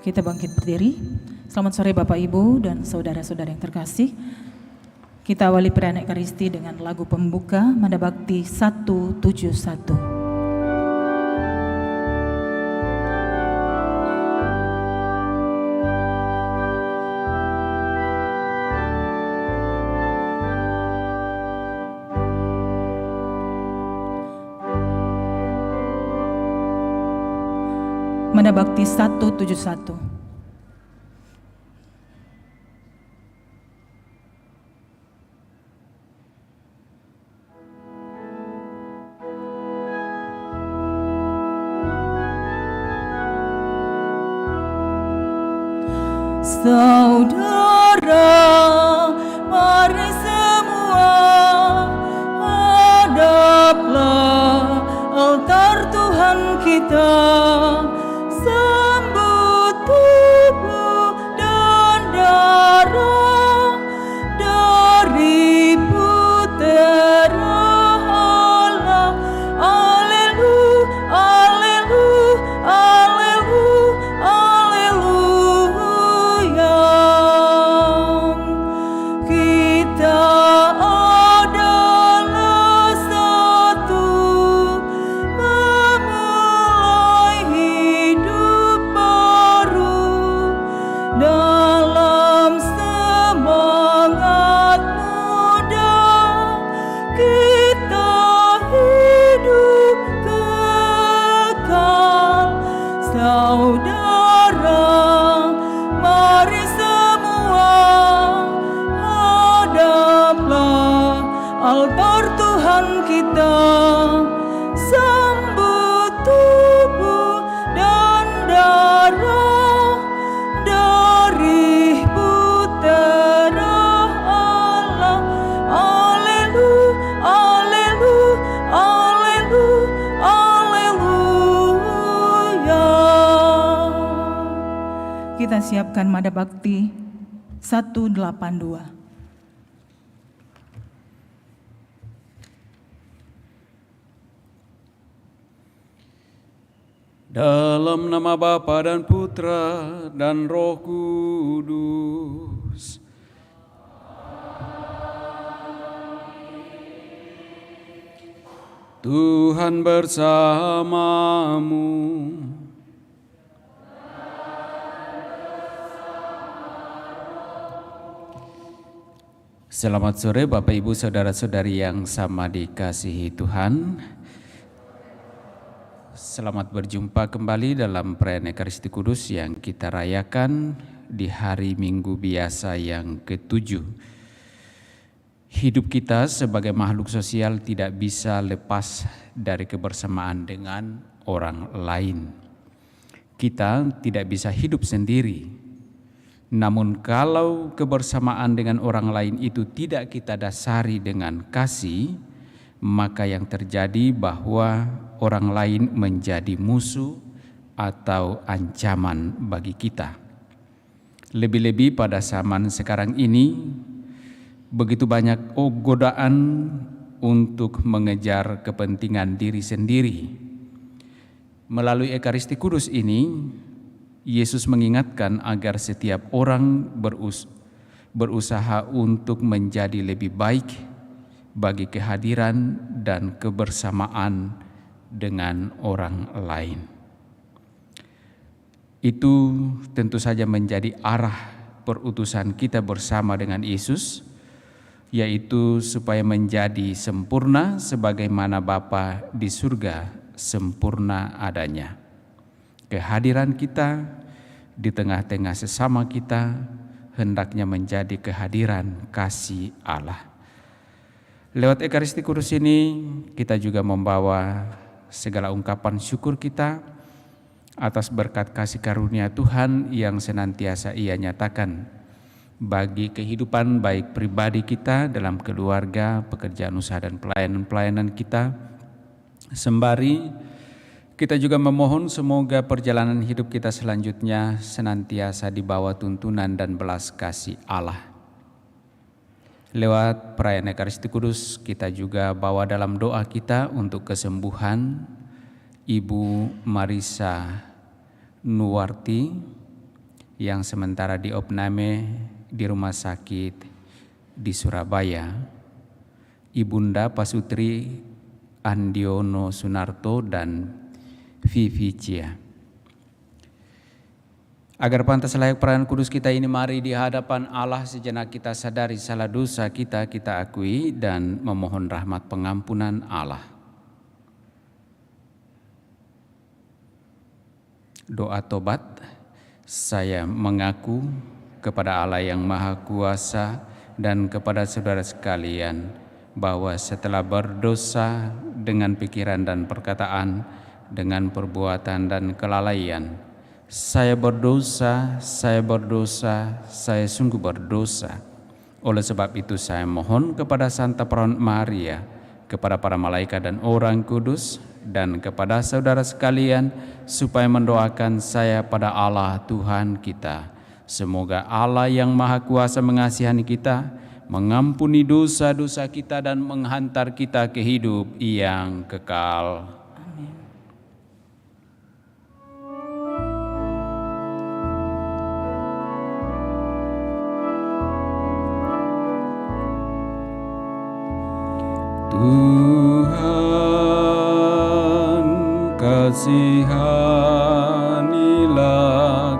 Kita bangkit berdiri. Selamat sore Bapak Ibu dan saudara-saudara yang terkasih. Kita awali perayaan Ekaristi dengan lagu pembuka Manda Bakti 171. Manda Bakti 171. Saudara, mari semua hadaplah altar Tuhan kita. Sambut tubuh dan darah dari putera Allah. Haleluya, haleluya, haleluya, haleluya. Kita adalah satu, memulai hidup baru dalam semangat muda. Kita hidup kekal. Saudara, mari semua hadaplah altar Tuhan kita. Sambut tubuh dan darah dari putera Allah. Haleluya, haleluya, haleluya. Kita siapkan Manda Bakti 182. Dalam nama Bapa dan Putra dan Roh Kudus. Tuhan bersamamu. Selamat sore Bapak Ibu Saudara-saudari yang sama dikasihi Tuhan. Selamat berjumpa kembali dalam perayaan Ekaristi Kudus yang kita rayakan di hari Minggu biasa yang ke-7. Hidup kita sebagai makhluk sosial tidak bisa lepas dari kebersamaan dengan orang lain. Kita tidak bisa hidup sendiri. Namun kalau kebersamaan dengan orang lain itu tidak kita dasari dengan kasih, maka yang terjadi bahwa orang lain menjadi musuh atau ancaman bagi kita. Lebih-lebih pada zaman sekarang ini, begitu banyak godaan untuk mengejar kepentingan diri sendiri. Melalui Ekaristi Kudus ini, Yesus mengingatkan agar setiap orang berusaha untuk menjadi lebih baik bagi kehadiran dan kebersamaan dengan orang lain. Itu tentu saja menjadi arah perutusan kita bersama dengan Yesus, yaitu supaya menjadi sempurna sebagaimana Bapa di surga sempurna adanya. Kehadiran kita di tengah-tengah sesama kita hendaknya menjadi kehadiran kasih Allah. Lewat Ekaristi Kudus ini kita juga membawa segala ungkapan syukur kita atas berkat kasih karunia Tuhan yang senantiasa Ia nyatakan bagi kehidupan baik pribadi kita dalam keluarga, pekerjaan usaha dan pelayanan-pelayanan kita. Sembari kita juga memohon semoga perjalanan hidup kita selanjutnya senantiasa di bawah tuntunan dan belas kasih Allah. Lewat perayaan Ekaristi Kudus kita juga bawa dalam doa kita untuk kesembuhan Ibu Marisa Nuwarti yang sementara diopname di rumah sakit di Surabaya, Ibunda Pasutri Andiono Sunarto dan Vivi Cia. Agar pantas layak peranan kudus kita ini, mari di hadapan Allah sejenak kita sadari salah dosa kita akui dan memohon rahmat pengampunan Allah. Doa tobat. Saya mengaku kepada Allah yang Maha Kuasa dan kepada saudara sekalian bahwa setelah berdosa dengan pikiran dan perkataan, dengan perbuatan dan kelalaian, saya berdosa, saya sungguh berdosa. Oleh sebab itu saya mohon kepada Santa Perawan Maria, kepada para malaikat dan orang kudus, dan kepada saudara sekalian, supaya mendoakan saya pada Allah Tuhan kita. Semoga Allah yang Maha Kuasa mengasihani kita, mengampuni dosa-dosa kita dan menghantar kita ke hidup yang kekal. Tuhan, kasihanilah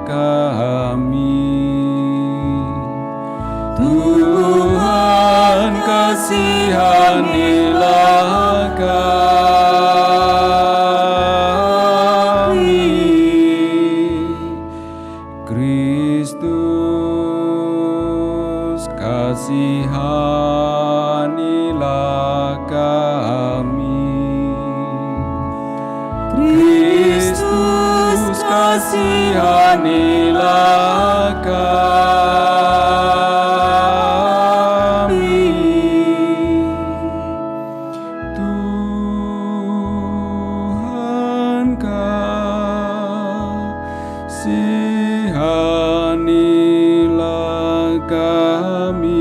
kami. Tuhan, kasihanilah kami. Kristus, kasihanilah kami. Kristus, kasihanilah kami. Tuhan, kasihanilah kami.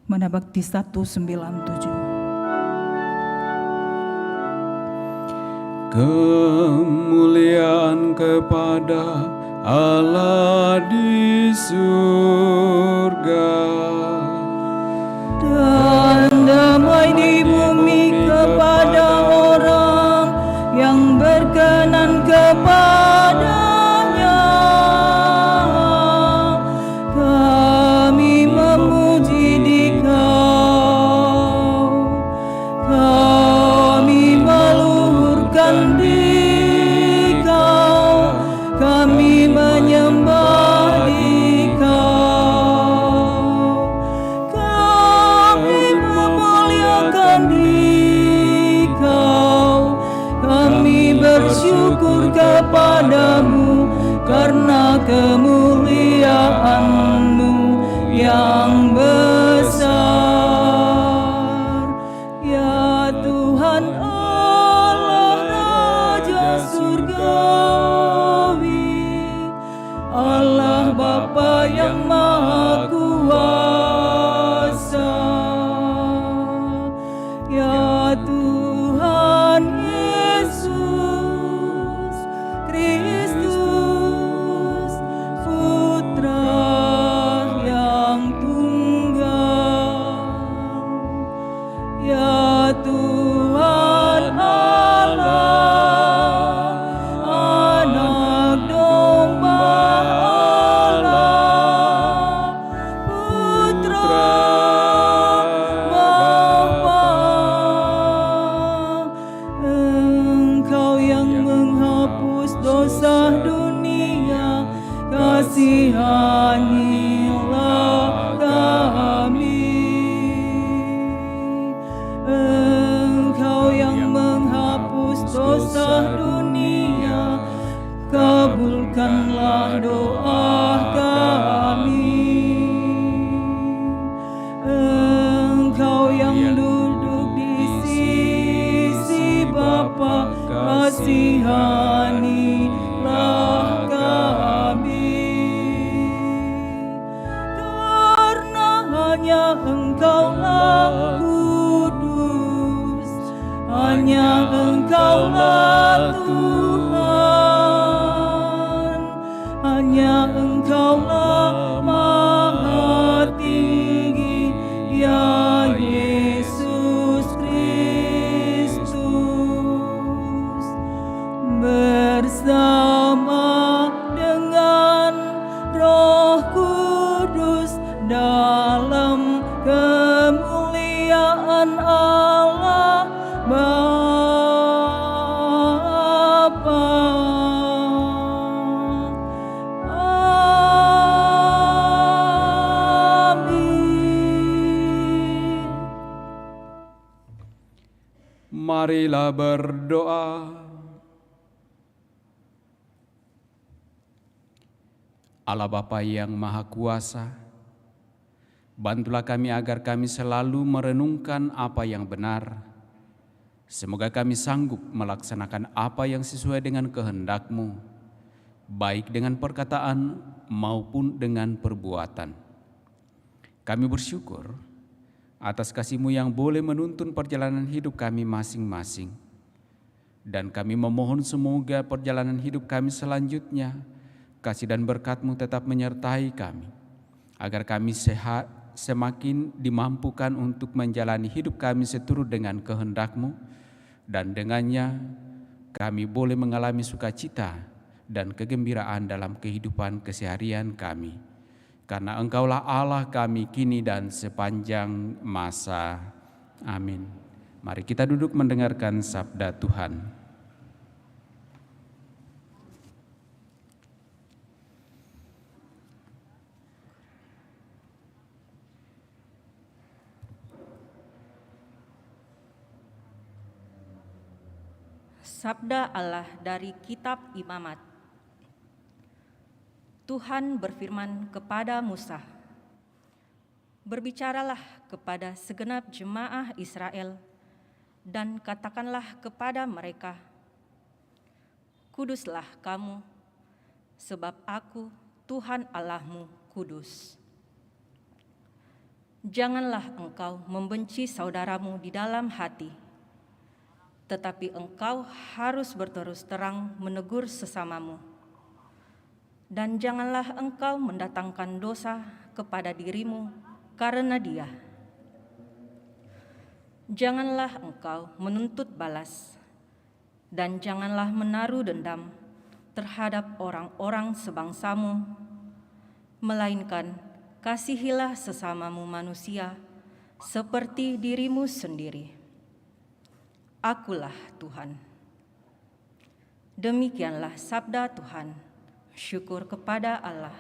Mana Bakti 197. Kemuliaan kepada Allah di surga Dan damai di bumi kepada orang yang berkenan kepadanya. Kami memuji Dikau, kami meluhurkan Dikau, kami menyembah Dikau, kami memuliakan Dikau, kami bersyukur kepadamu karena kemuliaan-Mu yang besar. Ya Tuhan Allah Raja Surgawi, Allah Bapa yang Maha Kuasa. Ya Tuhan Yesus Kristus, Putra yang tunggal. doa kami. Engkau yang duduk di sisi Bapa, kasihanilah kami. Karena hanya Engkaulah kudus, hanya Engkaulah Tuhan, hanya Engkaulah Maha Tinggi, ya Yesus Kristus. Bersama dengan Roh Kudus dalam kemuliaan Allah Bapa. Amin. Marilah berdoa. Allah Bapa yang Maha Kuasa, bantulah kami agar kami selalu merenungkan apa yang benar. Semoga kami sanggup melaksanakan apa yang sesuai dengan kehendak-Mu, baik dengan perkataan maupun dengan perbuatan. Kami bersyukur atas kasih-Mu yang boleh menuntun perjalanan hidup kami masing-masing. Dan kami memohon semoga perjalanan hidup kami selanjutnya, kasih dan berkat-Mu tetap menyertai kami, agar kami sehat, semakin dimampukan untuk menjalani hidup kami seturut dengan kehendak-Mu, dan dengannya kami boleh mengalami sukacita dan kegembiraan dalam kehidupan keseharian kami. Karena Engkaulah Allah kami kini dan sepanjang masa. Amin. Mari kita duduk mendengarkan sabda Tuhan. Sabda Allah dari Kitab Imamat. Tuhan berfirman kepada Musa, "Berbicaralah kepada segenap jemaah Israel dan katakanlah kepada mereka, Kuduslah kamu, sebab Aku, Tuhan Allahmu, kudus. Janganlah engkau membenci saudaramu di dalam hati, tetapi engkau harus berterus terang menegur sesamamu. Dan janganlah engkau mendatangkan dosa kepada dirimu karena dia. Janganlah engkau menuntut balas, dan janganlah menaruh dendam terhadap orang-orang sebangsamu, melainkan kasihilah sesamamu manusia seperti dirimu sendiri. Akulah Tuhan." Demikianlah sabda Tuhan. Syukur kepada Allah.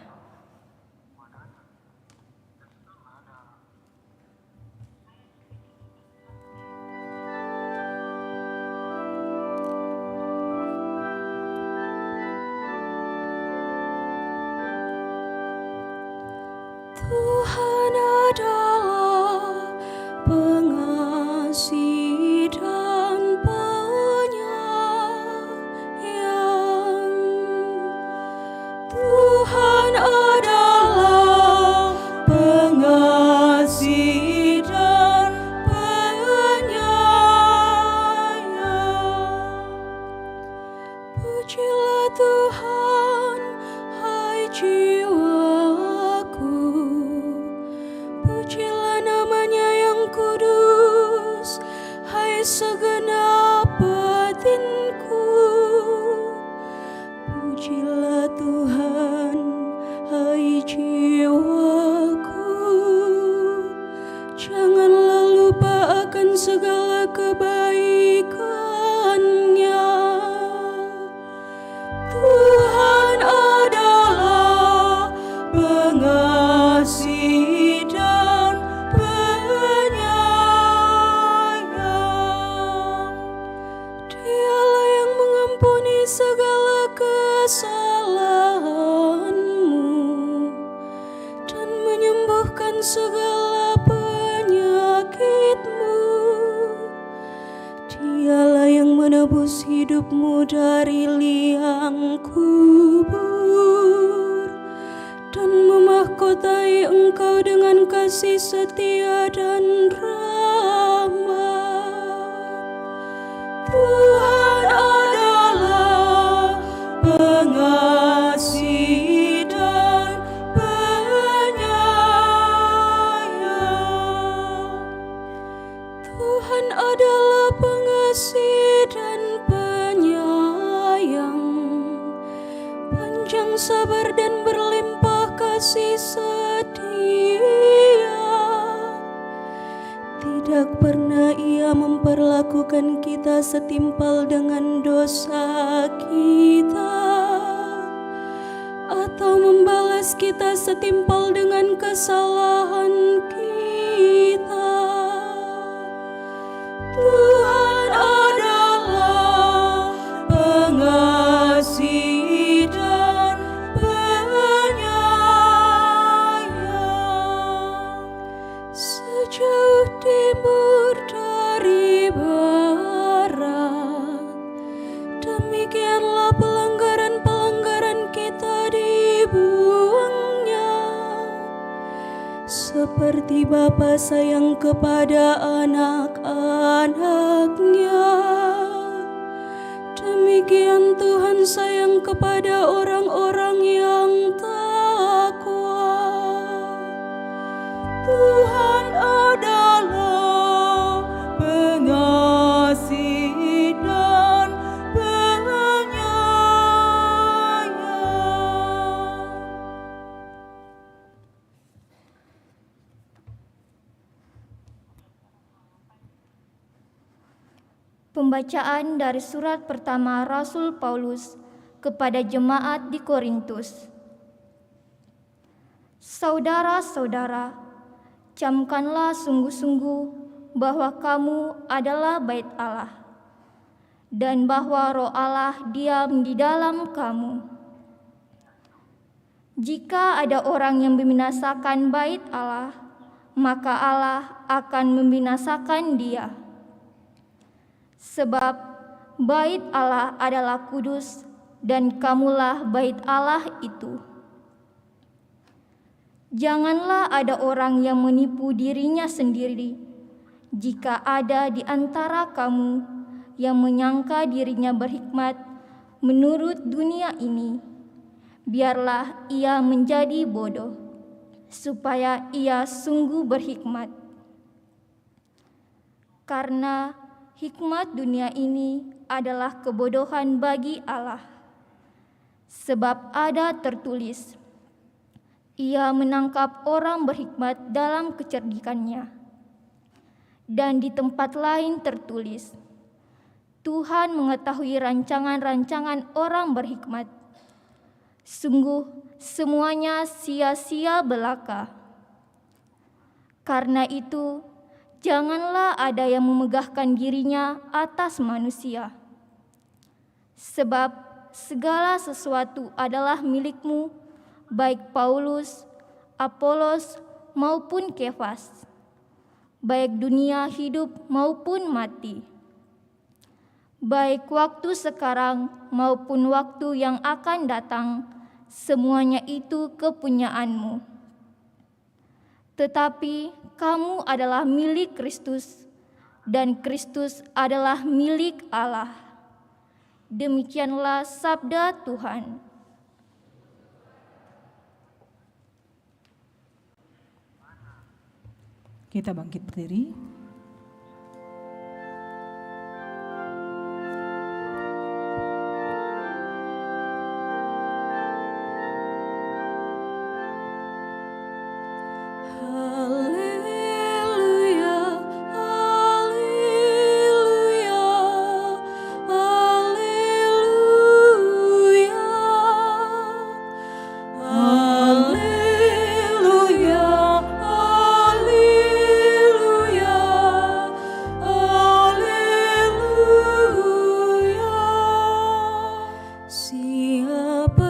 Tuhan adalah pengasih dan penyayang. Tuhan adalah pengasih dan penyayang. Pujilah Tuhan, hai jiwaku. Pujilah namanya yang kudus, hai segenap batinku. Pujilah Tuhan, hai jiwaku. Janganlah lupa akan segala kebaikannya. Tuhan adalah pengasih dan penyayang. Dialah yang mengampuni segala kesalahan menebus hidupmu dari liang kubur dan memahkotai engkau dengan kasih setia dan rahmat. Tuhan adalah pengasih dan penyayang. Tuhan adalah pengasih dan penyayang, panjang sabar dan berlimpah kasih setia. Tidak pernah Ia memperlakukan kita setimpal dengan dosa kita, atau membalas kita setimpal dengan kesalahan kita. Tuhan adalah pengasih dan penyayang. Sejauh timur dari barat, demikianlah pelanggaran-pelanggaran kita dibuangnya. Seperti Bapa sayang kepada anak-anaknya, demikian Tuhan sayang kepada orang-orang yang takwa. Tuhan adalah pengasih dan penyayang. Pembacaan dari surat pertama Rasul Paulus kepada jemaat di Korintus. Saudara-saudara, camkanlah sungguh-sungguh bahwa kamu adalah bait Allah, dan bahwa Roh Allah diam di dalam kamu. Jika ada orang yang membinasakan bait Allah, maka Allah akan membinasakan dia. Sebab bait Allah adalah kudus, dan kamulah bait Allah itu. Janganlah ada orang yang menipu dirinya sendiri. Jika ada di antara kamu yang menyangka dirinya berhikmat menurut dunia ini, biarlah ia menjadi bodoh, supaya ia sungguh berhikmat. Karena hikmat dunia ini adalah kebodohan bagi Allah. Sebab ada tertulis, Ia menangkap orang berhikmat dalam kecerdikannya. Dan di tempat lain tertulis, Tuhan mengetahui rancangan-rancangan orang berhikmat. Sungguh semuanya sia-sia belaka. Karena itu, janganlah ada yang memegahkan dirinya atas manusia. Sebab segala sesuatu adalah milikmu, baik Paulus, Apolos maupun Kefas, baik dunia hidup maupun mati, baik waktu sekarang maupun waktu yang akan datang, semuanya itu kepunyaanmu. Tetapi kamu adalah milik Kristus, dan Kristus adalah milik Allah. Demikianlah sabda Tuhan. Kita bangkit berdiri.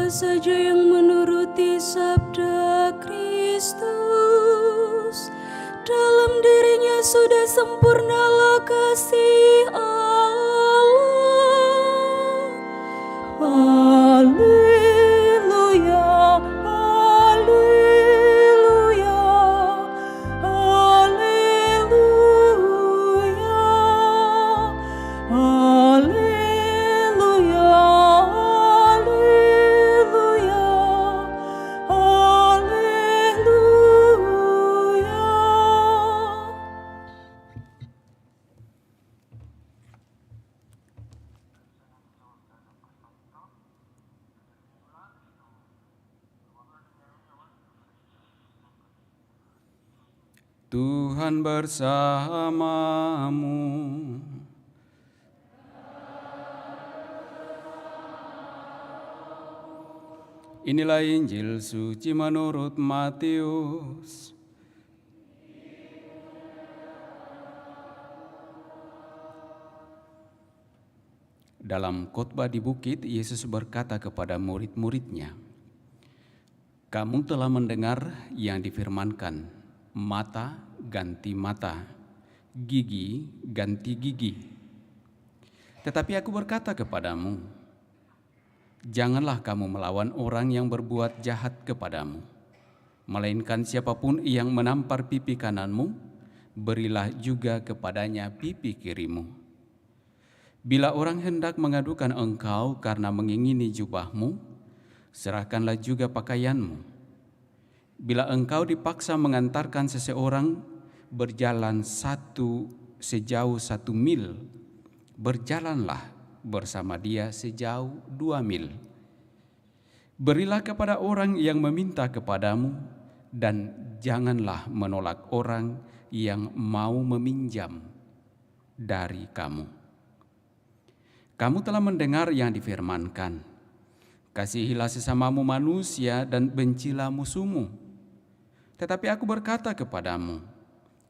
Saja yang menuruti sabda Kristus, dalam dirinya sudah sempurnalah kasih Allah. Tuhan bersamamu. Inilah Injil suci menurut Matius. Dalam khotbah di bukit, Yesus berkata kepada murid-muridnya, "Kamu telah mendengar yang difirmankan, mata ganti mata, gigi ganti gigi. Tetapi aku berkata kepadamu, janganlah kamu melawan orang yang berbuat jahat kepadamu. Melainkan siapapun yang menampar pipi kananmu, berilah juga kepadanya pipi kirimu. Bila orang hendak mengadukan engkau karena mengingini jubahmu, serahkanlah juga pakaianmu. Bila engkau dipaksa mengantarkan seseorang berjalan sejauh 1 mil, berjalanlah bersama dia sejauh 2 mil. Berilah kepada orang yang meminta kepadamu, dan janganlah menolak orang yang mau meminjam dari kamu. Kamu telah mendengar yang difirmankan, kasihilah sesamamu manusia dan bencilah musuhmu. Tetapi aku berkata kepadamu,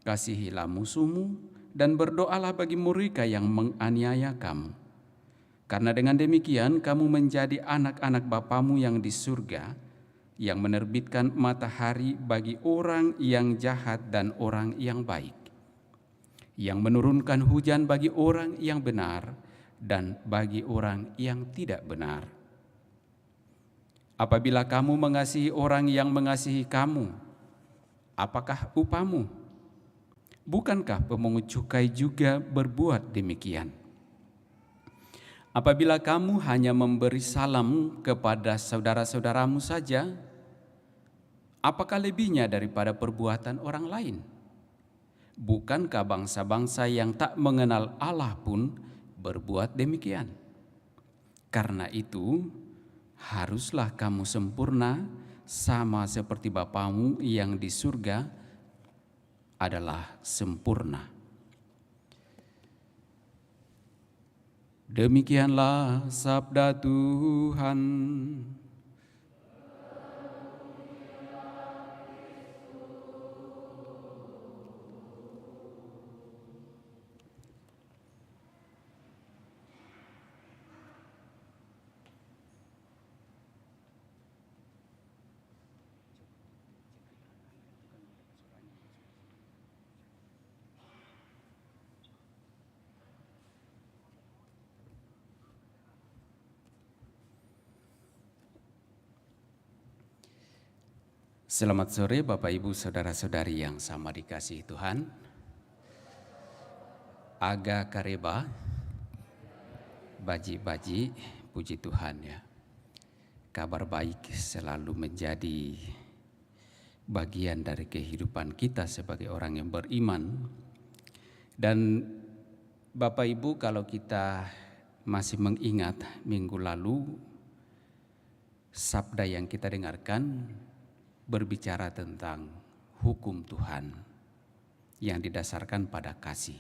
kasihilah musuhmu dan berdoalah bagi mereka yang menganiaya kamu. Karena dengan demikian kamu menjadi anak-anak Bapamu yang di surga, yang menerbitkan matahari bagi orang yang jahat dan orang yang baik, yang menurunkan hujan bagi orang yang benar dan bagi orang yang tidak benar. Apabila kamu mengasihi orang yang mengasihi kamu, apakah upamu? Bukankah pemungut cukai juga berbuat demikian? Apabila kamu hanya memberi salam kepada saudara-saudaramu saja, apakah lebihnya daripada perbuatan orang lain? Bukankah bangsa-bangsa yang tak mengenal Allah pun berbuat demikian? Karena itu, haruslah kamu sempurna sama seperti Bapamu yang di surga adalah sempurna. Demikianlah sabda Tuhan. Selamat sore Bapak Ibu Saudara-saudari yang sama dikasihi Tuhan. Aga kareba, baji-baji, puji Tuhan ya. Kabar baik selalu menjadi bagian dari kehidupan kita sebagai orang yang beriman. Dan Bapak Ibu, kalau kita masih mengingat minggu lalu, sabda yang kita dengarkan berbicara tentang hukum Tuhan yang didasarkan pada kasih.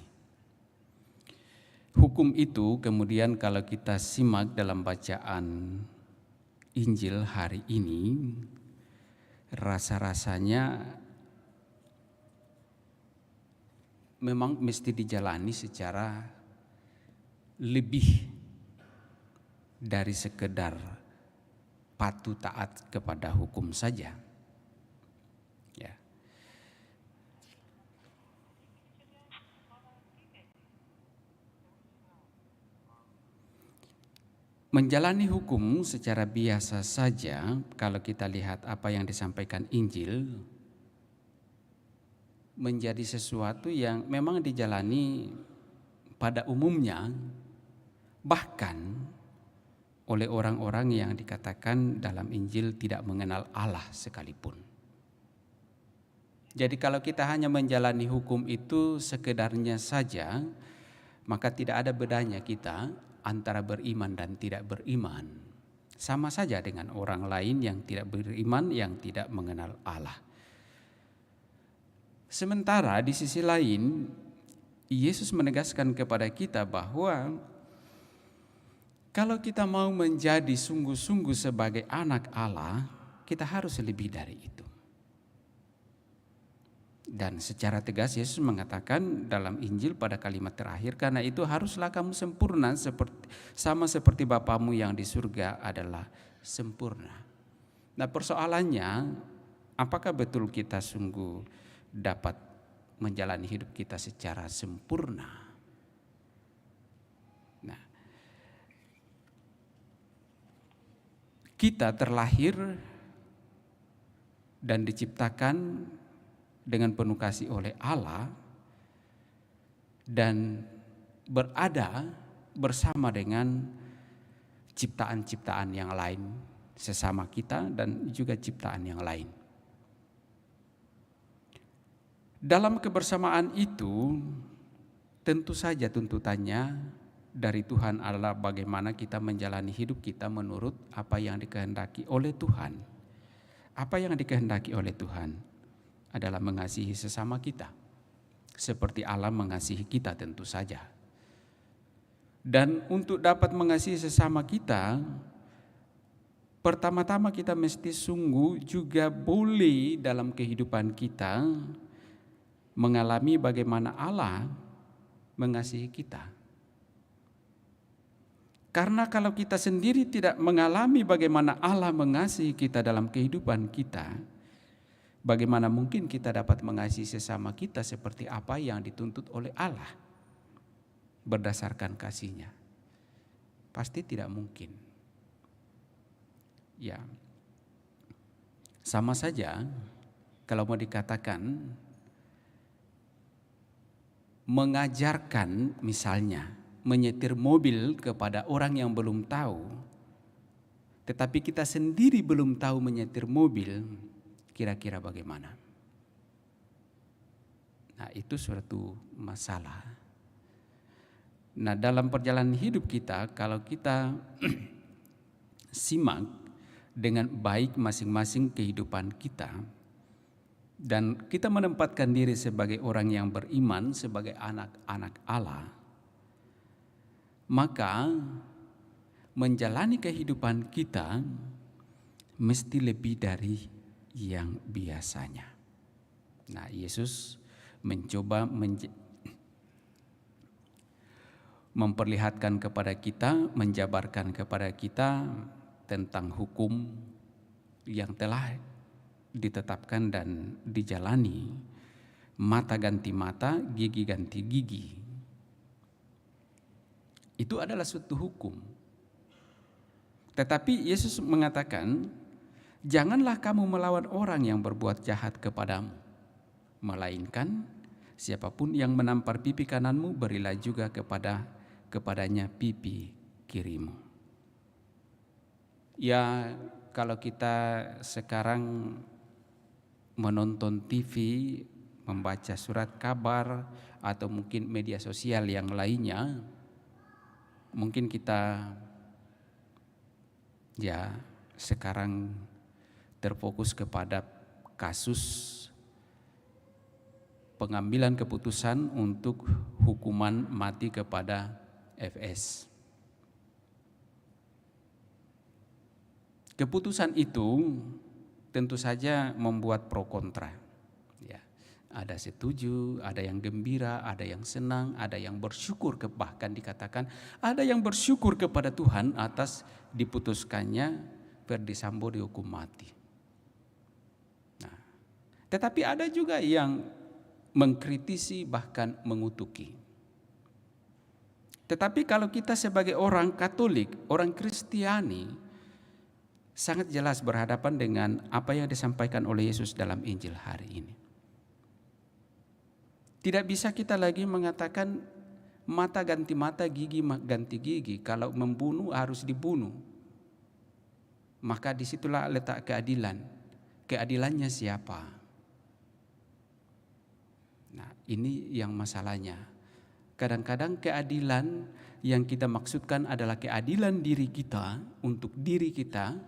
Hukum itu kemudian kalau kita simak dalam bacaan Injil hari ini, rasa-rasanya memang mesti dijalani secara lebih dari sekedar patuh taat kepada hukum saja. Menjalani hukum secara biasa saja, kalau kita lihat apa yang disampaikan Injil, menjadi sesuatu yang memang dijalani pada umumnya, bahkan oleh orang-orang yang dikatakan dalam Injil tidak mengenal Allah sekalipun. Jadi kalau kita hanya menjalani hukum itu sekedarnya saja, maka tidak ada bedanya kita antara beriman dan tidak beriman. Sama saja dengan orang lain yang tidak beriman, yang tidak mengenal Allah. Sementara di sisi lain, Yesus menegaskan kepada kita bahwa kalau kita mau menjadi sungguh-sungguh sebagai anak Allah, kita harus lebih dari itu. Dan secara tegas Yesus mengatakan dalam Injil pada kalimat terakhir, karena itu haruslah kamu sempurna sama seperti Bapamu yang di surga adalah sempurna. Nah, persoalannya, apakah betul kita sungguh dapat menjalani hidup kita secara sempurna? Nah, kita terlahir dan diciptakan dengan penuh kasih oleh Allah dan berada bersama dengan ciptaan-ciptaan yang lain, sesama kita dan juga ciptaan yang lain. Dalam kebersamaan itu, tentu saja tuntutannya dari Tuhan adalah bagaimana kita menjalani hidup kita menurut apa yang dikehendaki oleh Tuhan. Apa yang dikehendaki oleh Tuhan adalah mengasihi sesama kita, seperti Allah mengasihi kita tentu saja. Dan untuk dapat mengasihi sesama kita, pertama-tama kita mesti sungguh juga boleh dalam kehidupan kita mengalami bagaimana Allah mengasihi kita. Karena kalau kita sendiri tidak mengalami bagaimana Allah mengasihi kita dalam kehidupan kita, bagaimana mungkin kita dapat mengasihi sesama kita seperti apa yang dituntut oleh Allah berdasarkan kasih-Nya? Pasti tidak mungkin. Ya, sama saja kalau mau dikatakan mengajarkan misalnya menyetir mobil kepada orang yang belum tahu, tetapi kita sendiri belum tahu menyetir mobil, kira-kira bagaimana? Nah, itu suatu masalah. Nah, dalam perjalanan hidup kita, kalau kita simak dengan baik masing-masing kehidupan kita, dan kita menempatkan diri sebagai orang yang beriman, sebagai anak-anak Allah, maka menjalani kehidupan kita mesti lebih dari yang biasanya. Nah, Yesus mencoba memperlihatkan kepada kita, menjabarkan kepada kita tentang hukum yang telah ditetapkan dan dijalani, mata ganti mata, gigi ganti gigi. Itu adalah suatu hukum. Tetapi Yesus mengatakan, janganlah kamu melawan orang yang berbuat jahat kepadamu, melainkan siapapun yang menampar pipi kananmu, berilah juga kepadanya pipi kirimu. Ya, kalau kita sekarang menonton TV, membaca surat kabar, atau mungkin media sosial yang lainnya, mungkin kita ya sekarang terfokus kepada kasus pengambilan keputusan untuk hukuman mati kepada FS. Keputusan itu tentu saja membuat pro kontra. Ya, ada setuju, ada yang gembira, ada yang senang, ada yang bersyukur, bahkan dikatakan ada yang bersyukur kepada Tuhan atas diputuskannya Ferdy Sambo dihukum mati. Tetapi ada juga yang mengkritisi bahkan mengutuki. Tetapi kalau kita sebagai orang Katolik, orang Kristiani, sangat jelas berhadapan dengan apa yang disampaikan oleh Yesus dalam Injil hari ini. Tidak bisa kita lagi mengatakan mata ganti mata, gigi ganti gigi. Kalau membunuh harus dibunuh. Maka disitulah letak keadilan. Keadilannya siapa? Nah, ini yang masalahnya. Kadang-kadang keadilan yang kita maksudkan adalah keadilan diri kita untuk diri kita,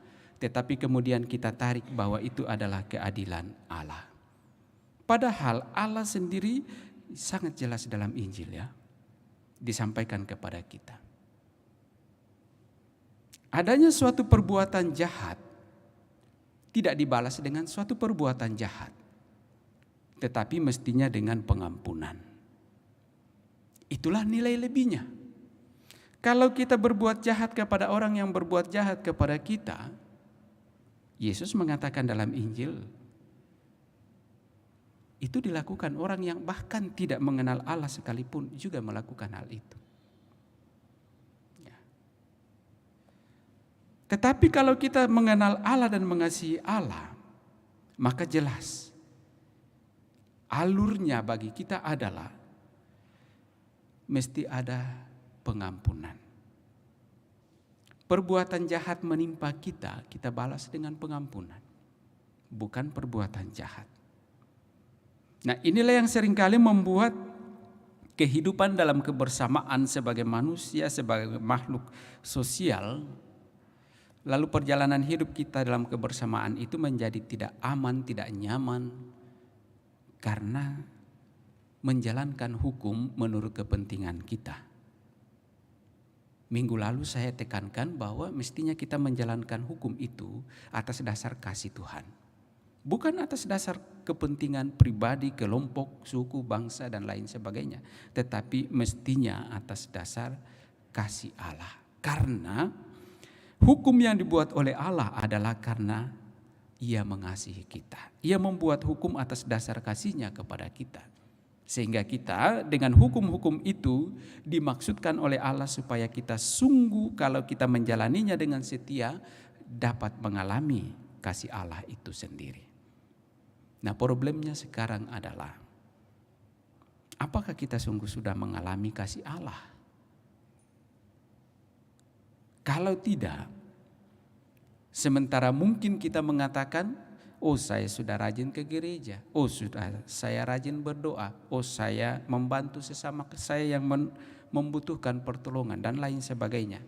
tetapi kemudian kita tarik bahwa itu adalah keadilan Allah. Padahal Allah sendiri sangat jelas dalam Injil ya, disampaikan kepada kita. Adanya suatu perbuatan jahat tidak dibalas dengan suatu perbuatan jahat, tetapi mestinya dengan pengampunan. Itulah nilai lebihnya. Kalau kita berbuat jahat kepada orang yang berbuat jahat kepada kita, Yesus mengatakan dalam Injil, itu dilakukan orang yang bahkan tidak mengenal Allah sekalipun juga melakukan hal itu. Ya. Tetapi kalau kita mengenal Allah dan mengasihi Allah, maka jelas alurnya bagi kita adalah mesti ada pengampunan. Perbuatan jahat menimpa kita, kita balas dengan pengampunan, bukan perbuatan jahat. Nah, inilah yang seringkali membuat kehidupan dalam kebersamaan sebagai manusia, sebagai makhluk sosial, lalu perjalanan hidup kita dalam kebersamaan itu menjadi tidak aman, tidak nyaman, karena menjalankan hukum menurut kepentingan kita. Minggu lalu saya tekankan bahwa mestinya kita menjalankan hukum itu atas dasar kasih Tuhan. Bukan atas dasar kepentingan pribadi, kelompok, suku, bangsa, dan lain sebagainya. Tetapi mestinya atas dasar kasih Allah. Karena hukum yang dibuat oleh Allah adalah karena Ia mengasihi kita. Ia membuat hukum atas dasar kasih-Nya kepada kita. Sehingga kita dengan hukum-hukum itu dimaksudkan oleh Allah supaya kita sungguh kalau kita menjalaninya dengan setia dapat mengalami kasih Allah itu sendiri. Nah, problemnya sekarang adalah apakah kita sungguh sudah mengalami kasih Allah? Kalau tidak, sementara mungkin kita mengatakan, oh saya sudah rajin ke gereja, oh sudah saya rajin berdoa, oh saya membantu sesama saya yang membutuhkan pertolongan dan lain sebagainya.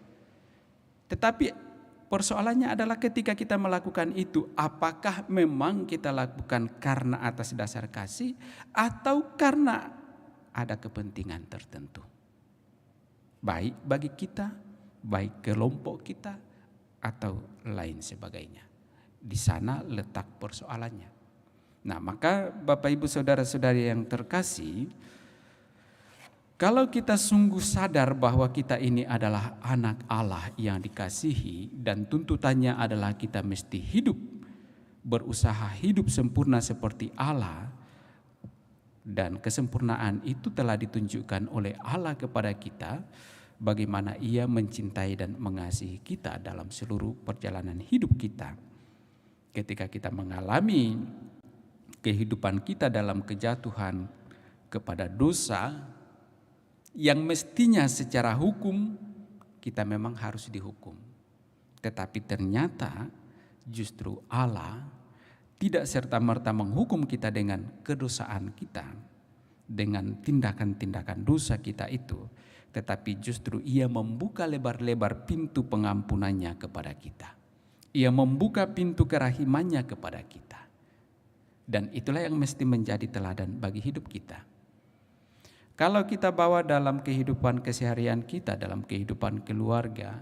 Tetapi persoalannya adalah ketika kita melakukan itu, apakah memang kita lakukan karena atas dasar kasih atau karena ada kepentingan tertentu. Baik bagi kita, baik kelompok kita atau lain sebagainya. Di sana letak persoalannya. Nah, maka Bapak Ibu Saudara-saudari yang terkasih, kalau kita sungguh sadar bahwa kita ini adalah anak Allah yang dikasihi dan tuntutannya adalah kita mesti hidup, berusaha hidup sempurna seperti Allah, dan kesempurnaan itu telah ditunjukkan oleh Allah kepada kita, bagaimana Ia mencintai dan mengasihi kita dalam seluruh perjalanan hidup kita. Ketika kita mengalami kehidupan kita dalam kejatuhan kepada dosa yang mestinya secara hukum kita memang harus dihukum. Tetapi ternyata justru Allah tidak serta-merta menghukum kita dengan kedosaan kita, dengan tindakan-tindakan dosa kita itu. Tetapi justru Ia membuka lebar-lebar pintu pengampunannya kepada kita. Ia membuka pintu kerahimannya kepada kita. Dan itulah yang mesti menjadi teladan bagi hidup kita. Kalau kita bawa dalam kehidupan keseharian kita, dalam kehidupan keluarga,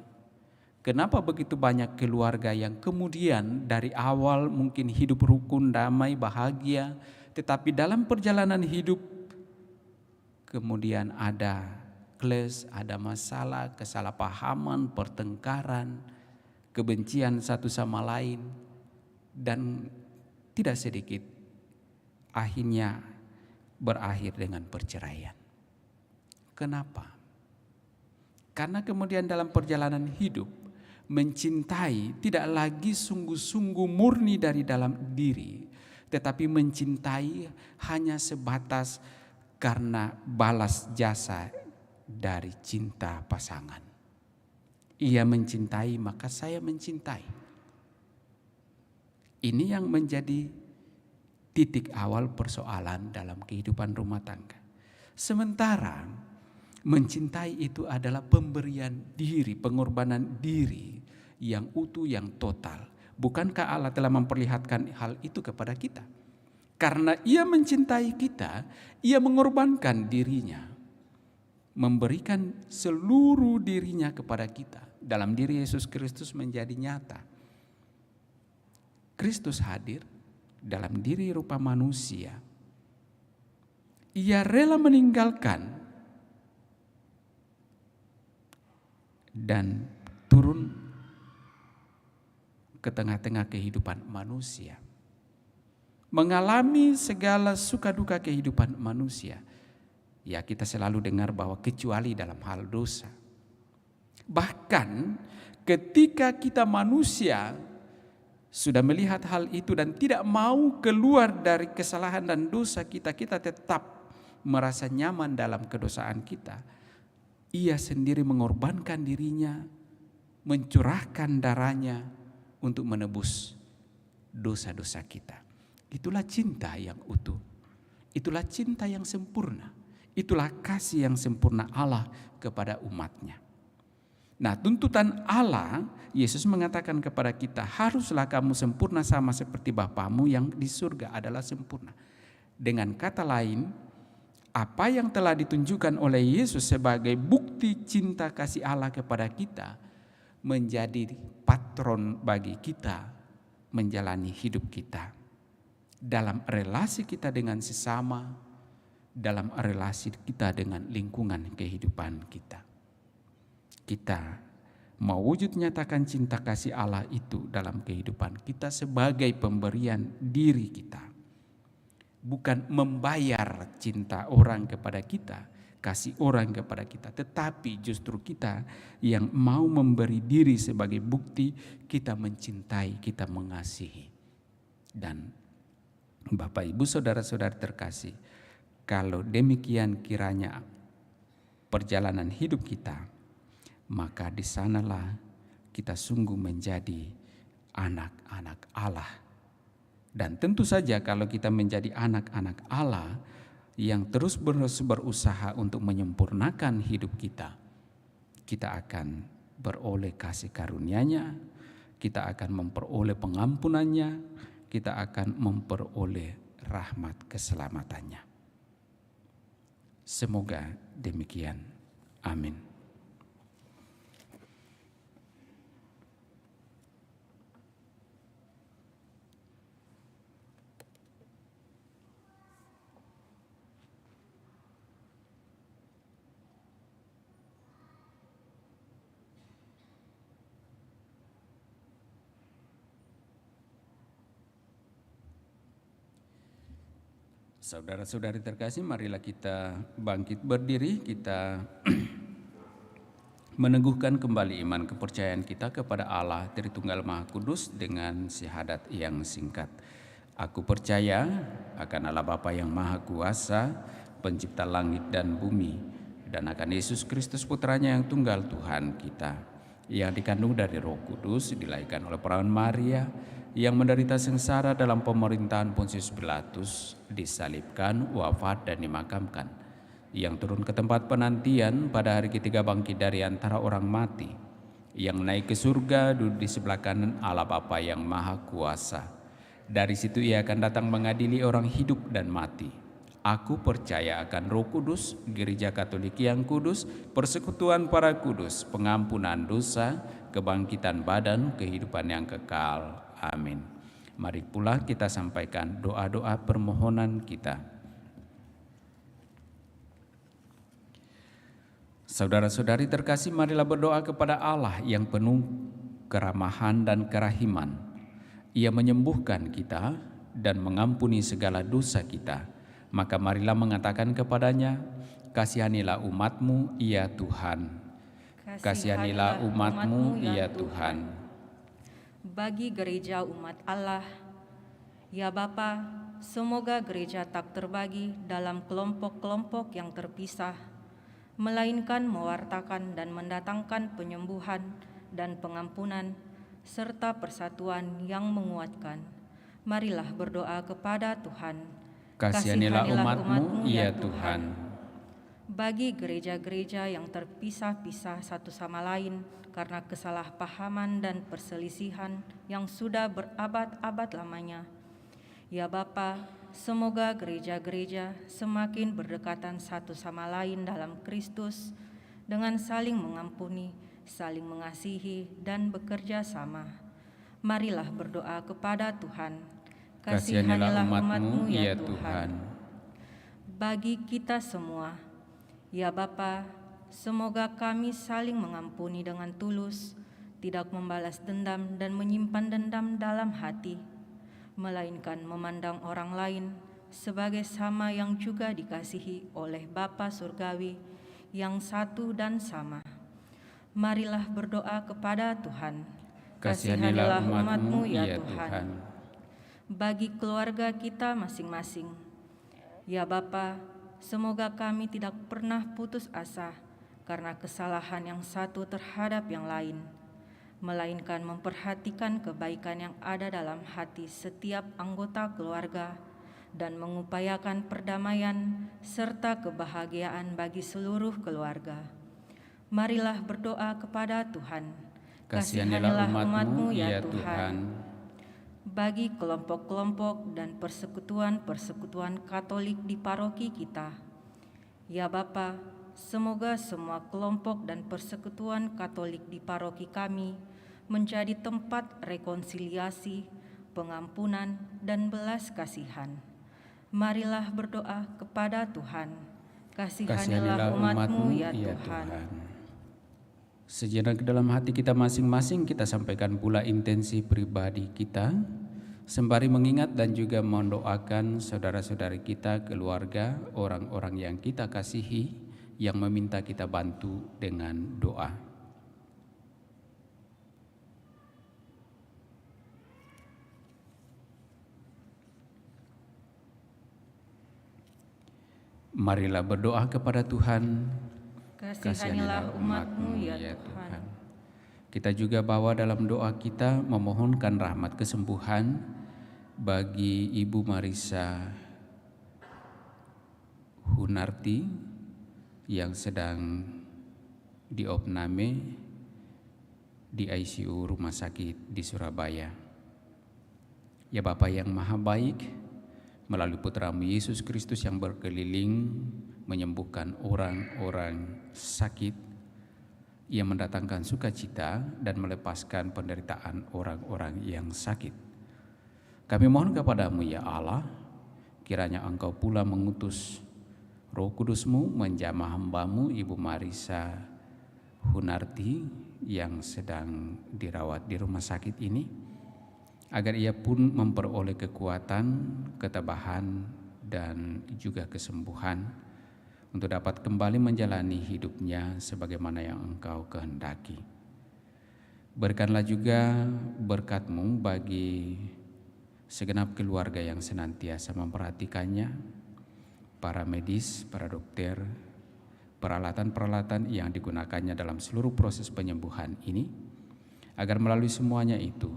kenapa begitu banyak keluarga yang kemudian dari awal mungkin hidup rukun, damai, bahagia, tetapi dalam perjalanan hidup kemudian ada clash, ada masalah, kesalahpahaman, pertengkaran, kebencian satu sama lain, dan tidak sedikit akhirnya berakhir dengan perceraian. Kenapa? Karena kemudian dalam perjalanan hidup mencintai tidak lagi sungguh-sungguh murni dari dalam diri, tetapi mencintai hanya sebatas karena balas jasa dari cinta pasangan. Ia mencintai, maka saya mencintai. Ini yang menjadi titik awal persoalan dalam kehidupan rumah tangga. Sementara mencintai itu adalah pemberian diri, pengorbanan diri yang utuh, yang total. Bukankah Allah telah memperlihatkan hal itu kepada kita? Karena Ia mencintai kita, Ia mengorbankan dirinya, memberikan seluruh dirinya kepada kita. Dalam diri Yesus Kristus menjadi nyata. Kristus hadir dalam diri rupa manusia. Ia rela meninggalkan dan turun ke tengah-tengah kehidupan manusia. Mengalami segala suka duka kehidupan manusia. Ya, kita selalu dengar bahwa kecuali dalam hal dosa. Bahkan ketika kita manusia sudah melihat hal itu dan tidak mau keluar dari kesalahan dan dosa kita, kita tetap merasa nyaman dalam kedosaan kita. Ia sendiri mengorbankan dirinya, mencurahkan darahnya untuk menebus dosa-dosa kita. Itulah cinta yang utuh. Itulah cinta yang sempurna. Itulah kasih yang sempurna Allah kepada umatnya. Nah, tuntutan Allah, Yesus mengatakan kepada kita, haruslah kamu sempurna sama seperti Bapamu yang di surga adalah sempurna. Dengan kata lain, apa yang telah ditunjukkan oleh Yesus sebagai bukti cinta kasih Allah kepada kita menjadi patron bagi kita menjalani hidup kita. Dalam relasi kita dengan sesama, dalam relasi kita dengan lingkungan kehidupan kita. Kita mewujud nyatakan cinta kasih Allah itu dalam kehidupan kita sebagai pemberian diri kita. Bukan membayar cinta orang kepada kita, kasih orang kepada kita, tetapi justru kita yang mau memberi diri sebagai bukti kita mencintai, kita mengasihi. Dan Bapak Ibu saudara-saudara terkasih, kalau demikian kiranya perjalanan hidup kita, maka di sanalah kita sungguh menjadi anak-anak Allah. Dan tentu saja kalau kita menjadi anak-anak Allah yang terus berusaha untuk menyempurnakan hidup kita, kita akan beroleh kasih karunia-Nya, kita akan memperoleh pengampunannya, kita akan memperoleh rahmat keselamatannya. Semoga demikian. Amin. Saudara-saudari terkasih, marilah kita bangkit berdiri, kita meneguhkan kembali iman kepercayaan kita kepada Allah Tritunggal Maha Kudus dengan syahadat yang singkat. Aku percaya akan Allah Bapa yang Maha Kuasa, pencipta langit dan bumi, dan akan Yesus Kristus Putranya yang tunggal Tuhan kita, yang dikandung dari Roh Kudus, dilahirkan oleh perawan Maria, yang menderita sengsara dalam pemerintahan Pontius Pilatus, disalibkan, wafat dan dimakamkan, yang turun ke tempat penantian, pada hari ketiga bangkit dari antara orang mati, yang naik ke surga, duduk di sebelah kanan Allah Bapa yang Maha Kuasa. Dari situ Ia akan datang mengadili orang hidup dan mati. Aku percaya akan Roh Kudus, Gereja Katolik yang kudus, persekutuan para kudus, pengampunan dosa, kebangkitan badan, kehidupan yang kekal. Amin. Mari pula kita sampaikan doa-doa permohonan kita. Saudara-saudari terkasih, marilah berdoa kepada Allah yang penuh keramahan dan kerahiman. Ia menyembuhkan kita dan mengampuni segala dosa kita. Maka marilah mengatakan kepadanya, kasihanilah umat-Mu, ya Tuhan. Kasihanilah umat-Mu, ya Tuhan. Bagi gereja umat Allah, ya Bapa, semoga gereja tak terbagi dalam kelompok-kelompok yang terpisah, melainkan mewartakan dan mendatangkan penyembuhan dan pengampunan, serta persatuan yang menguatkan. Marilah berdoa kepada Tuhan. Kasihanilah umat-Mu, ya Tuhan. Bagi gereja-gereja yang terpisah-pisah satu sama lain karena kesalahpahaman dan perselisihan yang sudah berabad-abad lamanya, ya Bapa, semoga gereja-gereja semakin berdekatan satu sama lain dalam Kristus dengan saling mengampuni, saling mengasihi, dan bekerja sama. Marilah berdoa kepada Tuhan. Kasihanilah umat-Mu, ya Tuhan. Bagi kita semua, ya Bapa, semoga kami saling mengampuni dengan tulus, tidak membalas dendam dan menyimpan dendam dalam hati, melainkan memandang orang lain sebagai sama yang juga dikasihi oleh Bapa Surgawi yang satu dan sama. Marilah berdoa kepada Tuhan. Kasihanilah umat-Mu, ya Tuhan. Bagi keluarga kita masing-masing, ya Bapa, semoga kami tidak pernah putus asa karena kesalahan yang satu terhadap yang lain, melainkan memperhatikan kebaikan yang ada dalam hati setiap anggota keluarga dan mengupayakan perdamaian serta kebahagiaan bagi seluruh keluarga. Marilah berdoa kepada Tuhan. Kasihanilah umat-Mu, ya Tuhan. Bagi kelompok-kelompok dan persekutuan-persekutuan Katolik di paroki kita, ya Bapa, semoga semua kelompok dan persekutuan Katolik di paroki kami menjadi tempat rekonsiliasi, pengampunan, dan belas kasihan. Marilah berdoa kepada Tuhan. Kasihanilah umat-Mu, ya Tuhan. Sejenak dalam hati kita masing-masing kita sampaikan pula intensi pribadi kita, sembari mengingat dan juga mendoakan saudara-saudari kita, keluarga, orang-orang yang kita kasihi, yang meminta kita bantu dengan doa. Marilah berdoa kepada Tuhan. Kasihanilah umat-Mu, ya Tuhan. Kita juga bawa dalam doa kita memohonkan rahmat kesembuhan bagi Ibu Marisa Hunarti yang sedang diopname di ICU Rumah Sakit di Surabaya. Ya Bapa yang Maha Baik, melalui Putra-Mu Yesus Kristus yang berkeliling menyembuhkan orang-orang sakit, Ia mendatangkan sukacita dan melepaskan penderitaan orang-orang yang sakit. Kami mohon kepada-Mu ya Allah, kiranya Engkau pula mengutus Roh Kudus-Mu menjamah hamba-Mu Ibu Marisa Hunarti yang sedang dirawat di rumah sakit ini, agar ia pun memperoleh kekuatan, ketabahan, dan juga kesembuhan untuk dapat kembali menjalani hidupnya sebagaimana yang Engkau kehendaki. Berikanlah juga berkat-Mu bagi segenap keluarga yang senantiasa memperhatikannya, para medis, para dokter, peralatan-peralatan yang digunakannya dalam seluruh proses penyembuhan ini, agar melalui semuanya itu,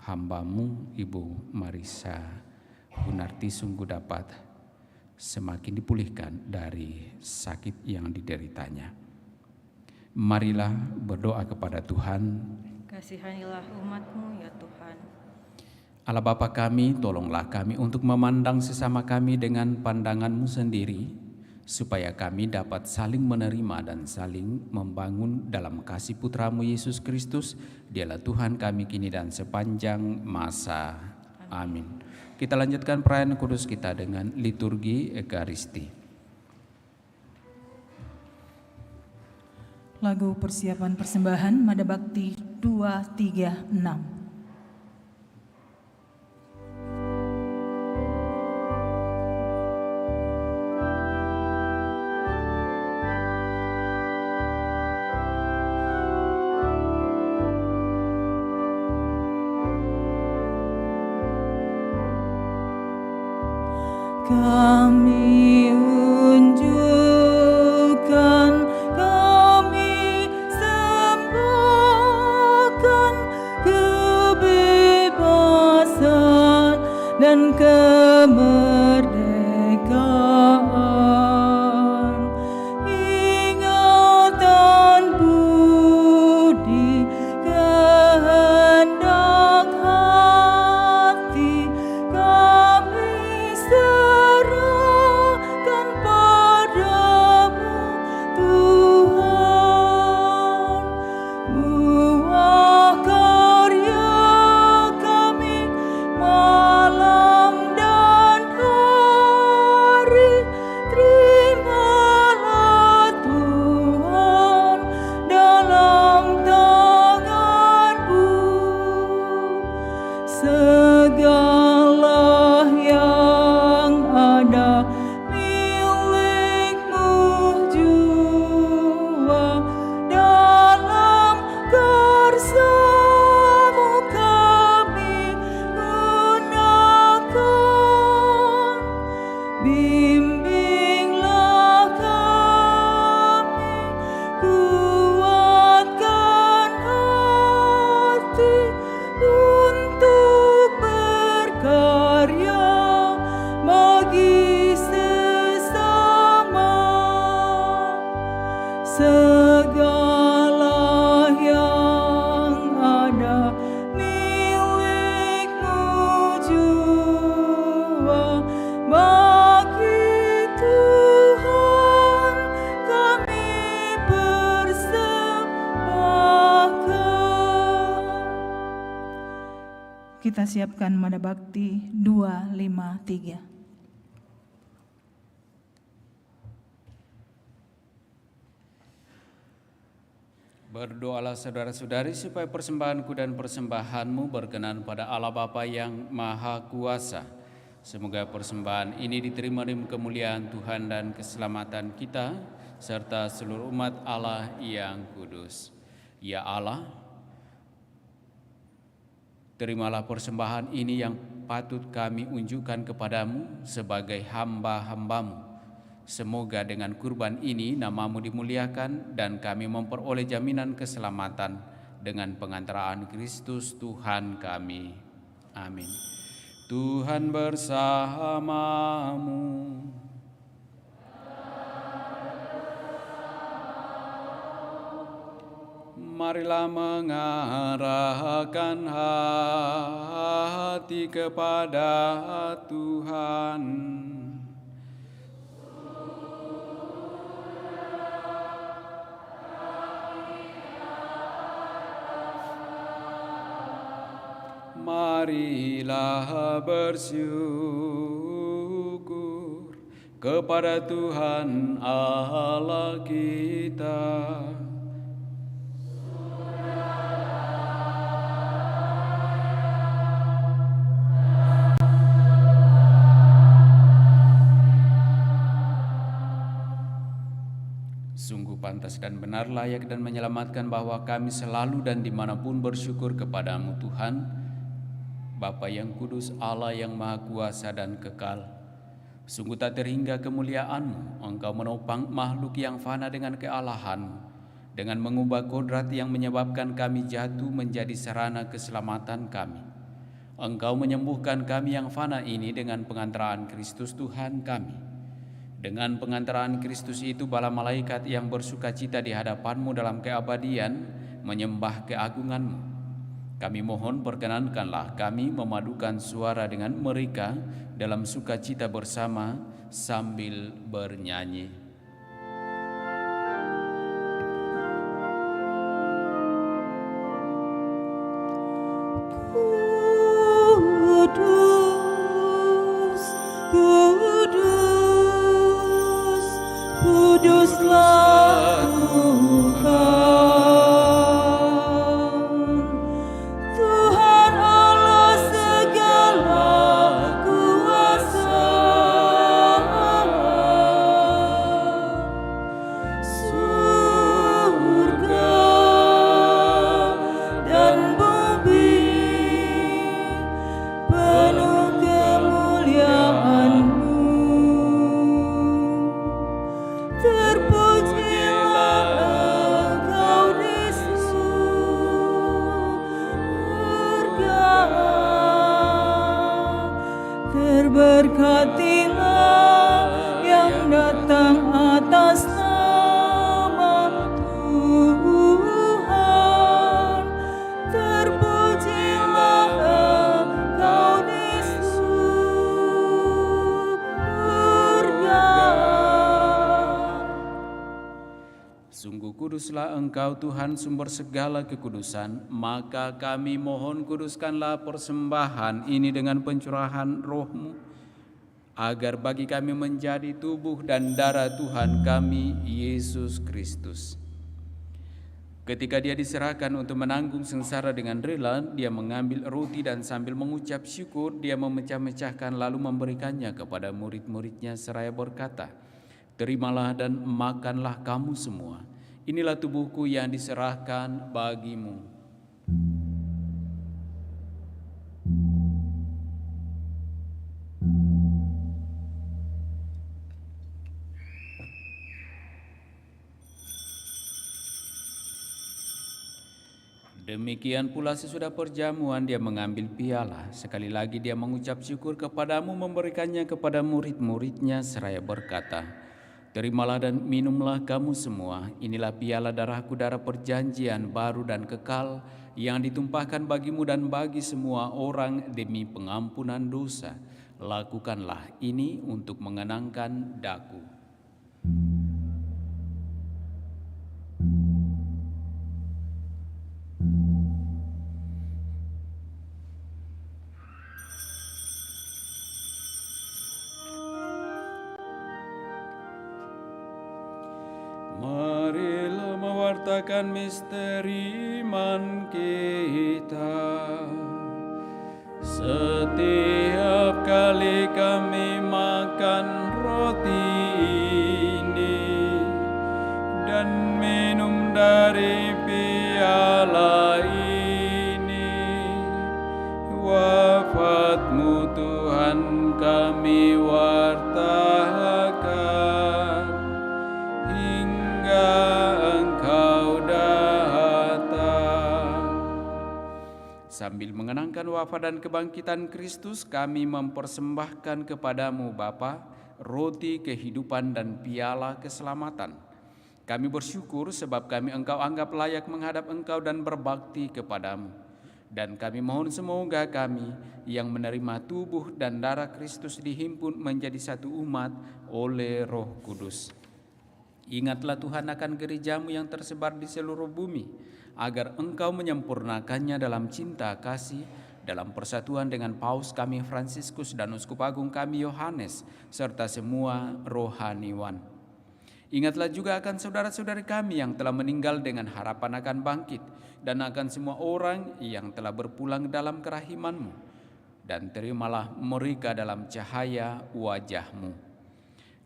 hamba-Mu Ibu Marisa Hunarti sungguh dapat semakin dipulihkan dari sakit yang dideritanya. Marilah berdoa kepada Tuhan. Kasihanilah umat-Mu, ya Tuhan. Allah Bapa kami, tolonglah kami untuk memandang sesama kami dengan pandangan-Mu sendiri, supaya kami dapat saling menerima dan saling membangun dalam kasih Putra-Mu Yesus Kristus. Dialah Tuhan kami kini dan sepanjang masa. Amin. Kita lanjutkan perayaan kudus kita dengan liturgi Ekaristi. Lagu persiapan persembahan Mada Bakti 236. Kami unjukkan, kami sembahkan kebebasan dan kemerdekaan, ingatan budi, kehendak hati kami segala yang ada milik-Mu jua, dalam karsa-Mu kami gunakan. Bimbinglah kami, kuatkan hati untuk berkarya bagi sesama. Segala yang ada milik-Mu jua, bagi Tuhan kami persembahkan. Kita siapkan Mada Bakti 253. Berdoalah saudara-saudari supaya persembahanku dan persembahanmu berkenan pada Allah Bapa yang Maha Kuasa. Semoga persembahan ini diterima demi kemuliaan Tuhan dan keselamatan kita, serta seluruh umat Allah yang kudus. Ya Allah, terimalah persembahan ini yang patut kami unjukkan kepadamu sebagai hamba-hambamu. Semoga dengan kurban ini nama-Mu dimuliakan dan kami memperoleh jaminan keselamatan dengan pengantaraan Kristus Tuhan kami. Amin. Tuhan bersamamu. Marilah mengarahkan hati kepada Tuhan. Marilah bersyukur kepada Tuhan Allah kita. Sungguh pantas dan benar, layak dan menyelamatkan bahwa kami selalu dan dimanapun bersyukur kepadamu Tuhan, Bapa yang kudus, Allah yang maha kuasa dan kekal. Sungguh tak terhingga kemuliaan-Mu, Engkau menopang makhluk yang fana dengan kealahan-Mu, dengan mengubah kodrat yang menyebabkan kami jatuh menjadi sarana keselamatan kami. Engkau menyembuhkan kami yang fana ini dengan pengantaraan Kristus Tuhan kami. Dengan pengantaraan Kristus itu, bala malaikat yang bersukacita di hadapan-Mu dalam keabadian menyembah keagungan-Mu. Kami mohon perkenankanlah kami memadukan suara dengan mereka dalam sukacita bersama sambil bernyanyi. Kudus, kudus, kuduslah Tuhan. Tuhan Allah segala kuasa. Surga dan bumi penuh kemuliaan-Mu. Terpujilah Engkau di surga. Terberkatilah yang datang atas nama Tuhan. Terpujilah Engkau di surga. Sungguh kuduslah Engkau Tuhan, sumber segala kekudusan, maka kami mohon kuduskanlah persembahan ini dengan pencurahan Roh-Mu, agar bagi kami menjadi tubuh dan darah Tuhan kami, Yesus Kristus. Ketika dia diserahkan untuk menanggung sengsara dengan rela, dia mengambil roti dan sambil mengucap syukur, dia memecah-mecahkan lalu memberikannya kepada murid-muridnya seraya berkata, "Terimalah dan makanlah kamu semua. Inilah tubuhku yang diserahkan bagimu." Demikian pula sesudah perjamuan dia mengambil piala. Sekali lagi dia mengucap syukur kepadamu, memberikannya kepada murid-muridnya seraya berkata, "Terimalah dan minumlah kamu semua. Inilah piala darahku, darah perjanjian baru dan kekal yang ditumpahkan bagimu dan bagi semua orang demi pengampunan dosa. Lakukanlah ini untuk mengenangkan daku." Marilah mewartakan misteri iman kita. Setiap kali kami makan roti ini dan minum dari piala ini, wafat-Mu Tuhan kami wartakan hingga Engkau datang. Sambil mengenangkan wafat dan kebangkitan Kristus, kami mempersembahkan kepadamu Bapa, roti kehidupan dan piala keselamatan. Kami bersyukur sebab kami Engkau anggap layak menghadap Engkau dan berbakti kepadamu. Dan kami mohon semoga kami yang menerima tubuh dan darah Kristus dihimpun menjadi satu umat oleh Roh Kudus. Ingatlah Tuhan akan gerejamu yang tersebar di seluruh bumi, agar Engkau menyempurnakannya dalam cinta kasih, dalam persatuan dengan Paus kami Fransiskus dan Uskup Agung kami Yohanes, serta semua rohaniwan. Ingatlah juga akan saudara-saudari kami yang telah meninggal dengan harapan akan bangkit, dan akan semua orang yang telah berpulang dalam kerahiman-Mu, dan terimalah mereka dalam cahaya wajah-Mu.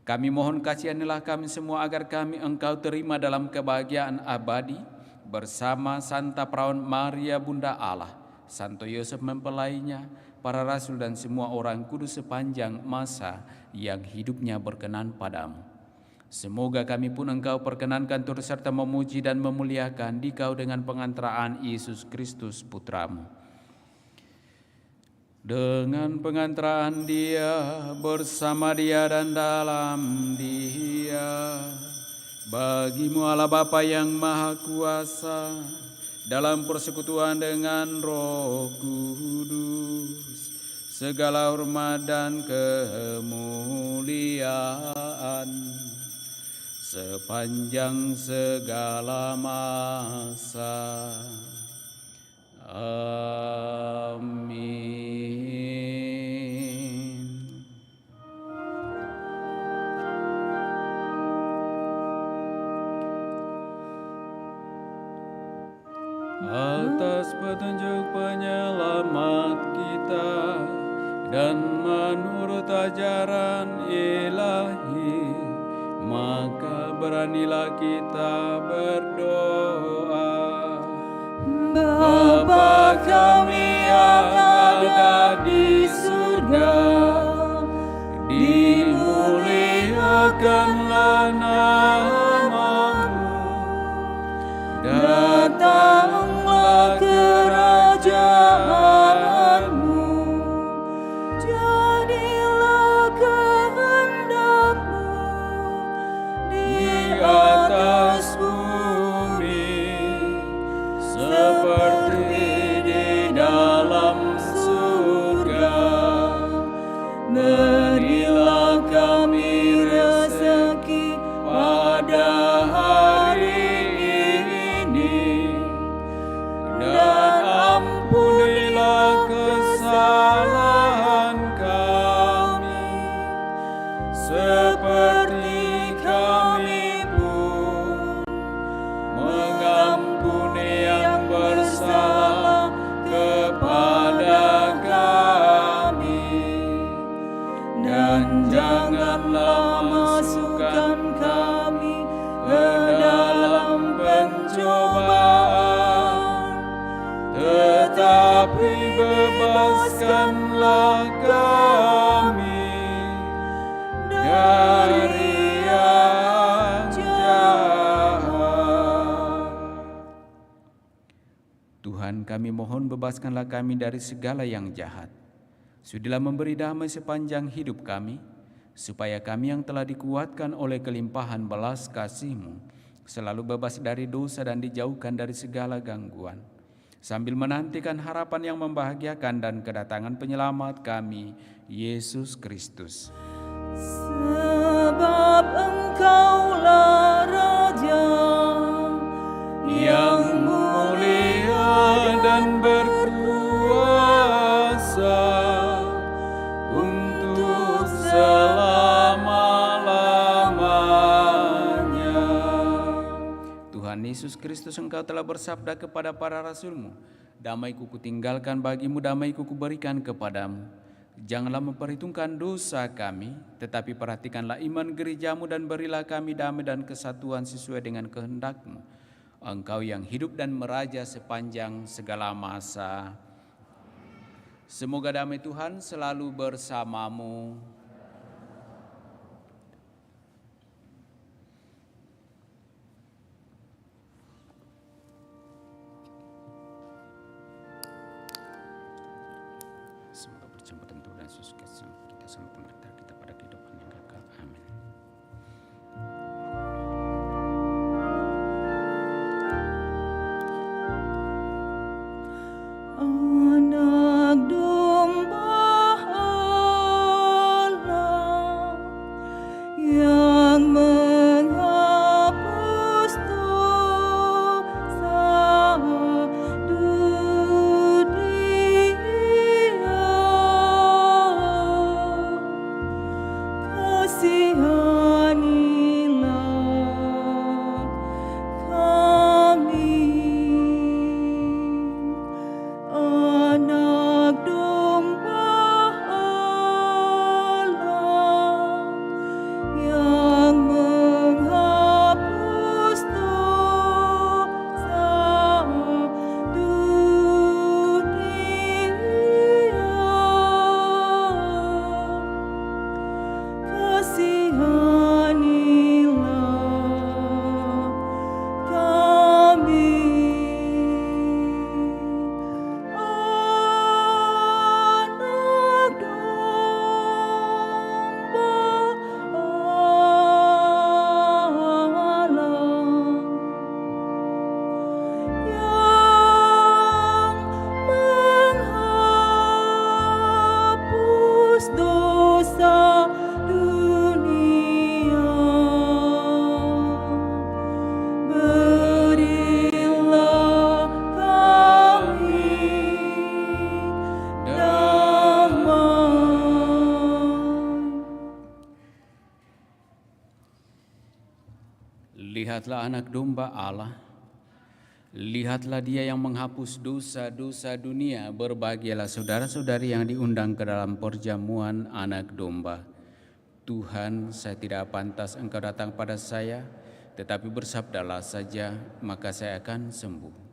Kami mohon kasihanilah kami semua agar kami Engkau terima dalam kebahagiaan abadi bersama Santa Perawan Maria Bunda Allah, Santo Yosef mempelainya, para rasul dan semua orang kudus sepanjang masa yang hidupnya berkenan padamu. Semoga kami pun Engkau perkenankan turut serta memuji dan memuliakan Dikau dengan pengantaraan Yesus Kristus Putramu. Dengan pengantaraan Dia, bersama Dia dan dalam Dia, bagi-Mu Allah Bapa yang Maha Kuasa, dalam persekutuan dengan Roh Kudus, segala hormat dan kemuliaan sepanjang segala masa. Amin. Atas petunjuk penyelamat kita dan menurut ajaran ilahi, maka beranilah kita berdoa. Bapa kami yang ada di surga, dimuliakanlah nama-Mu, datanglah kerajaan-Mu, jadilah kehendak-Mu di atas bumi seperti di dalam surga. Berilah kami rezeki pada hari ini, dan ampunilah kesalahan kami, seperti kami pun mengampuni bebaskanlah kami dari yang jahat. Tuhan, kami mohon bebaskanlah kami dari segala yang jahat. Sudilah memberi damai sepanjang hidup kami, supaya kami yang telah dikuatkan oleh kelimpahan belas kasih-Mu selalu bebas dari dosa dan dijauhkan dari segala gangguan, sambil menantikan harapan yang membahagiakan dan kedatangan penyelamat kami, Yesus Kristus. Sebab Engkaulah Raja yang mulia dan berkuasa untuk selama-lamanya. Tuhan Yesus Kristus, Engkau telah bersabda kepada para rasul-Mu, damai-Ku kutinggalkan bagimu, damai-Ku kuberikan kepadamu. Janganlah memperhitungkan dosa kami, tetapi perhatikanlah iman gereja-Mu dan berilah kami damai dan kesatuan sesuai dengan kehendak-Mu. Engkau yang hidup dan meraja sepanjang segala masa. Semoga damai Tuhan selalu bersamamu. Semoga berjumpa tentu dan sukses kita sama pemerintah kita pada kehidupan yang kekal. Amin. Anak domba Allah yang menghapus dosa dunia, kasihanilah kami. Anak domba Allah yang menghapus dosa dunia, kasihanilah kami. Anak domba Allah yang menghapus dosa dunia, berilah kami damai. Lihatlah anak domba Allah, lihatlah Dia yang menghapus dosa-dosa dunia. Berbahagialah saudara-saudari yang diundang ke dalam perjamuan anak domba. Tuhan, saya tidak pantas Engkau datang pada saya, tetapi bersabdalah saja, maka saya akan sembuh.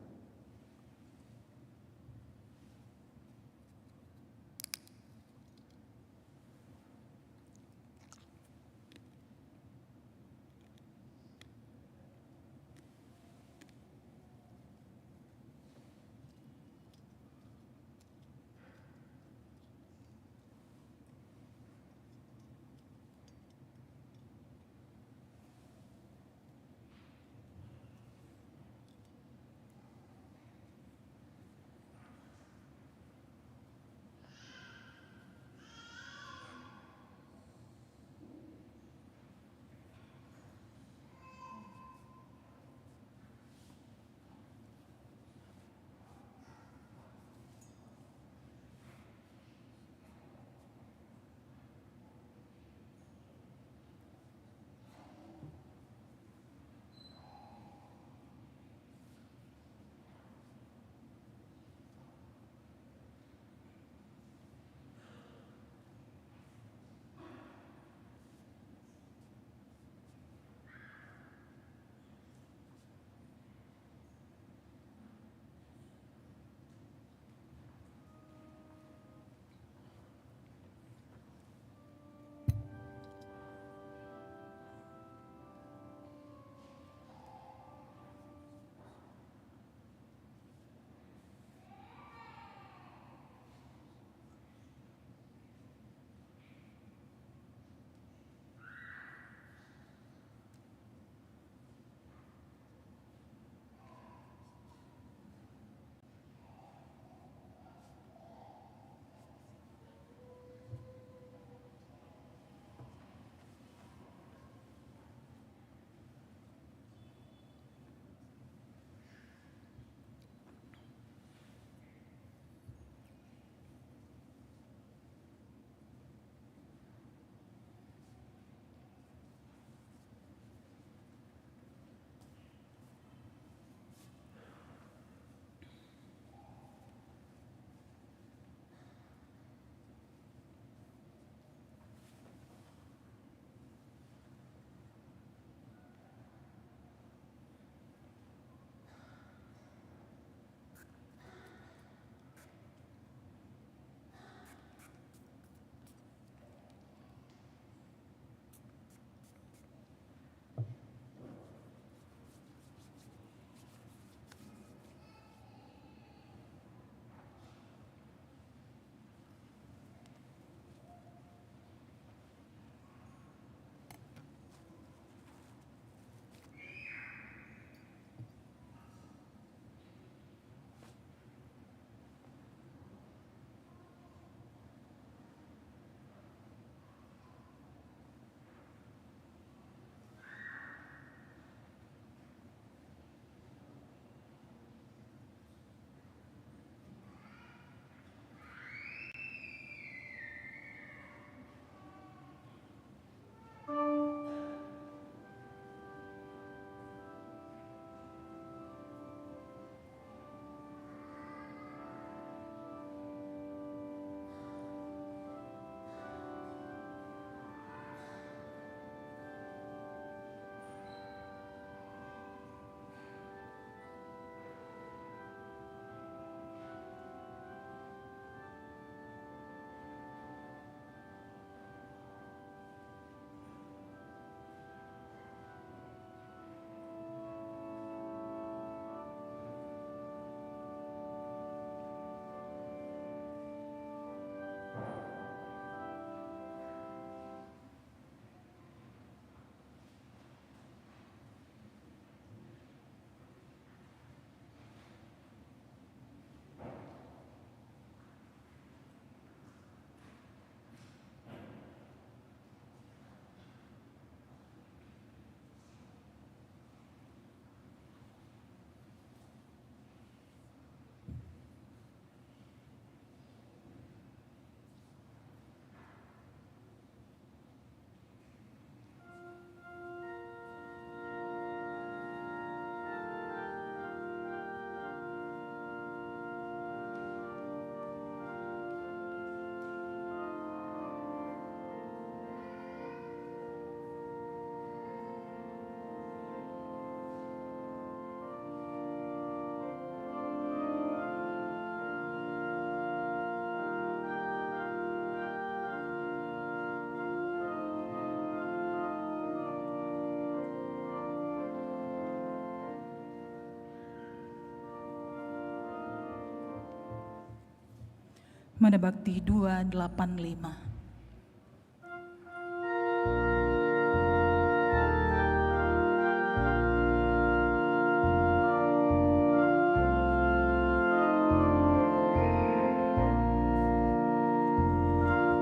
Mada Bakti 285.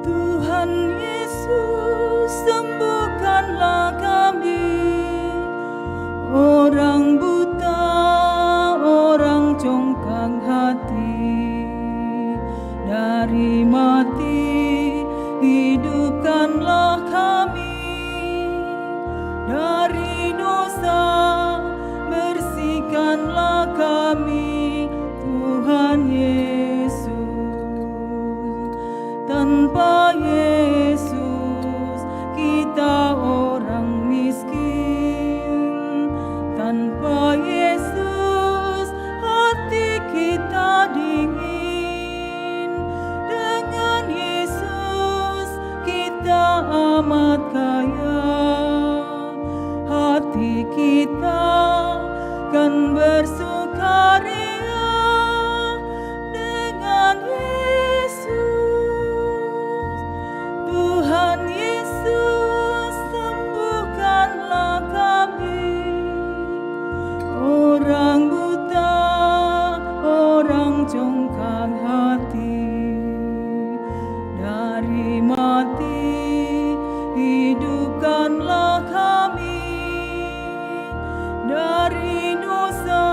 Tuhan Yesus, sembuhkanlah kami, orang buta, orang congkak hati, dari mati hidupkanlah kami, dari dosa bersihkanlah kami, Tuhan Yesus. Tanpa Yesus kita orang miskin, tanpa Yesus hati kita dingin, dengan Yesus kita amat kaya, hati kita kan bersukaria dengan Yesus. Tuhan Yesus, sembuhkanlah kami, orang buta, orang congkak hati, dari mati hidupkanlah kami, dari dosa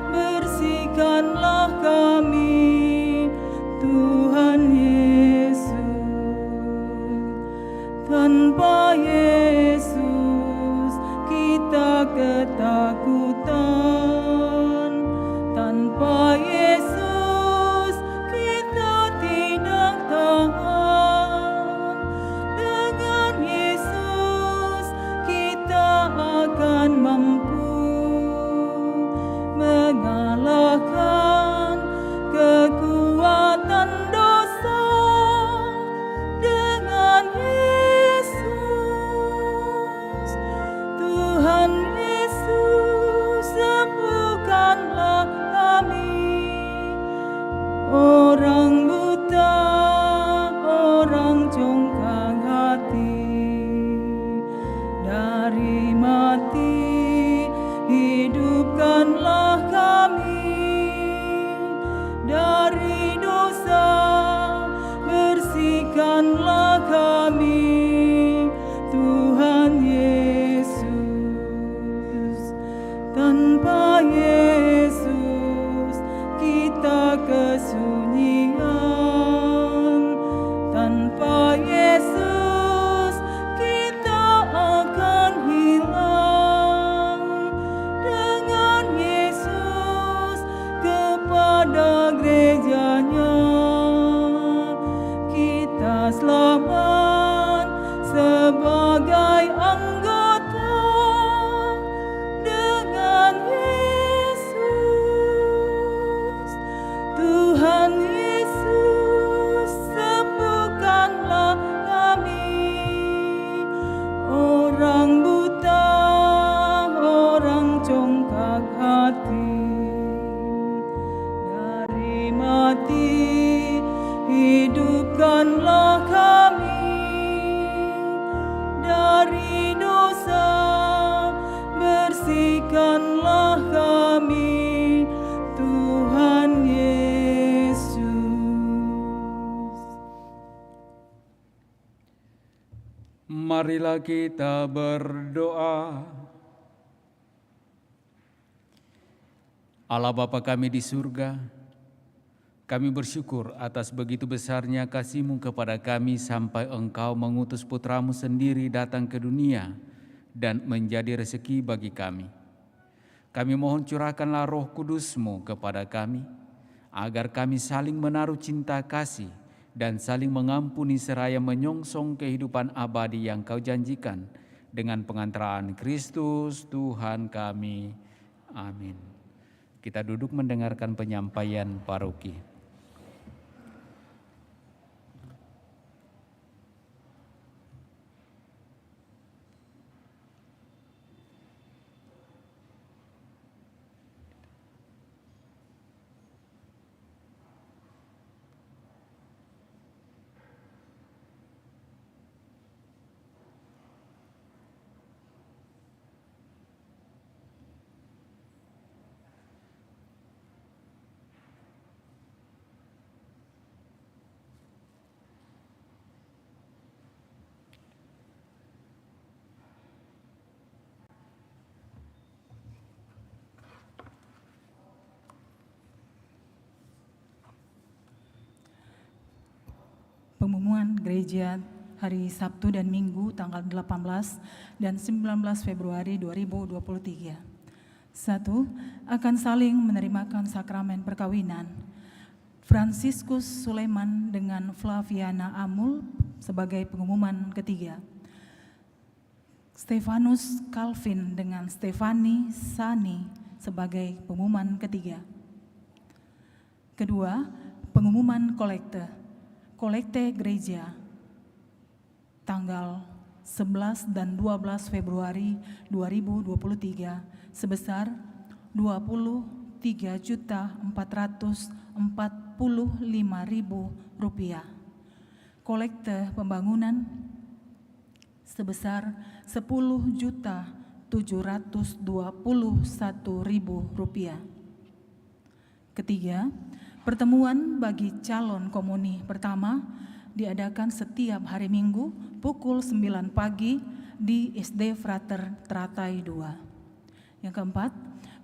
bersihkanlah kami, Tuhan Yesus. Tanpa Yesus kita ketakutan, tanpa Yesus kita tidak tahan, dengan Yesus kita akan mampu mengalahkan kekuatan dosa, dengan Yesus. Tuhan Yesus, sembuhkanlah kami, orang buta, orang congkak hati, dari mati hidupkanlah kami, dari dosa bersihkanlah kami, Tuhan Yesus. Tanpa Yesus kita kesunyian, tanpa Yesus kita akan hilang, dengan Yesus kepada gerejanya kita selamat sebagai anggota, dengan Yesus. Tuhan Yesus, sembuhkanlah kami, orang buta, orang congkak hati, dari mati hidupkanlah kami, dari dosa bersihkanlah kami, Tuhan Yesus. Marilah kita berdoa. Allah Bapa kami di surga, kami bersyukur atas begitu besarnya kasih-Mu kepada kami sampai Engkau mengutus Putra-Mu sendiri datang ke dunia dan menjadi rezeki bagi kami. Kami mohon curahkanlah Roh Kudus-Mu kepada kami, agar kami saling menaruh cinta kasih dan saling mengampuni seraya menyongsong kehidupan abadi yang Kau janjikan dengan pengantaraan Kristus Tuhan kami. Amin. Kita duduk mendengarkan penyampaian paroki. Pengumuman gereja hari Sabtu dan Minggu tanggal 18 dan 19 Februari 2023. 1. Akan saling menerimakan sakramen perkawinan Fransiskus Sulaiman dengan Flaviana Amul sebagai pengumuman ketiga. Stefanus Calvin dengan Stefani Sani sebagai pengumuman ketiga. Kedua, pengumuman kolekte gereja tanggal 11 dan 12 Februari 2023 sebesar Rp23.445.000. Kolekte pembangunan sebesar Rp10.721.000. Ketiga, pertemuan bagi calon komuni pertama diadakan setiap hari Minggu pukul 9 pagi di SD Frater Teratai 2. Yang keempat,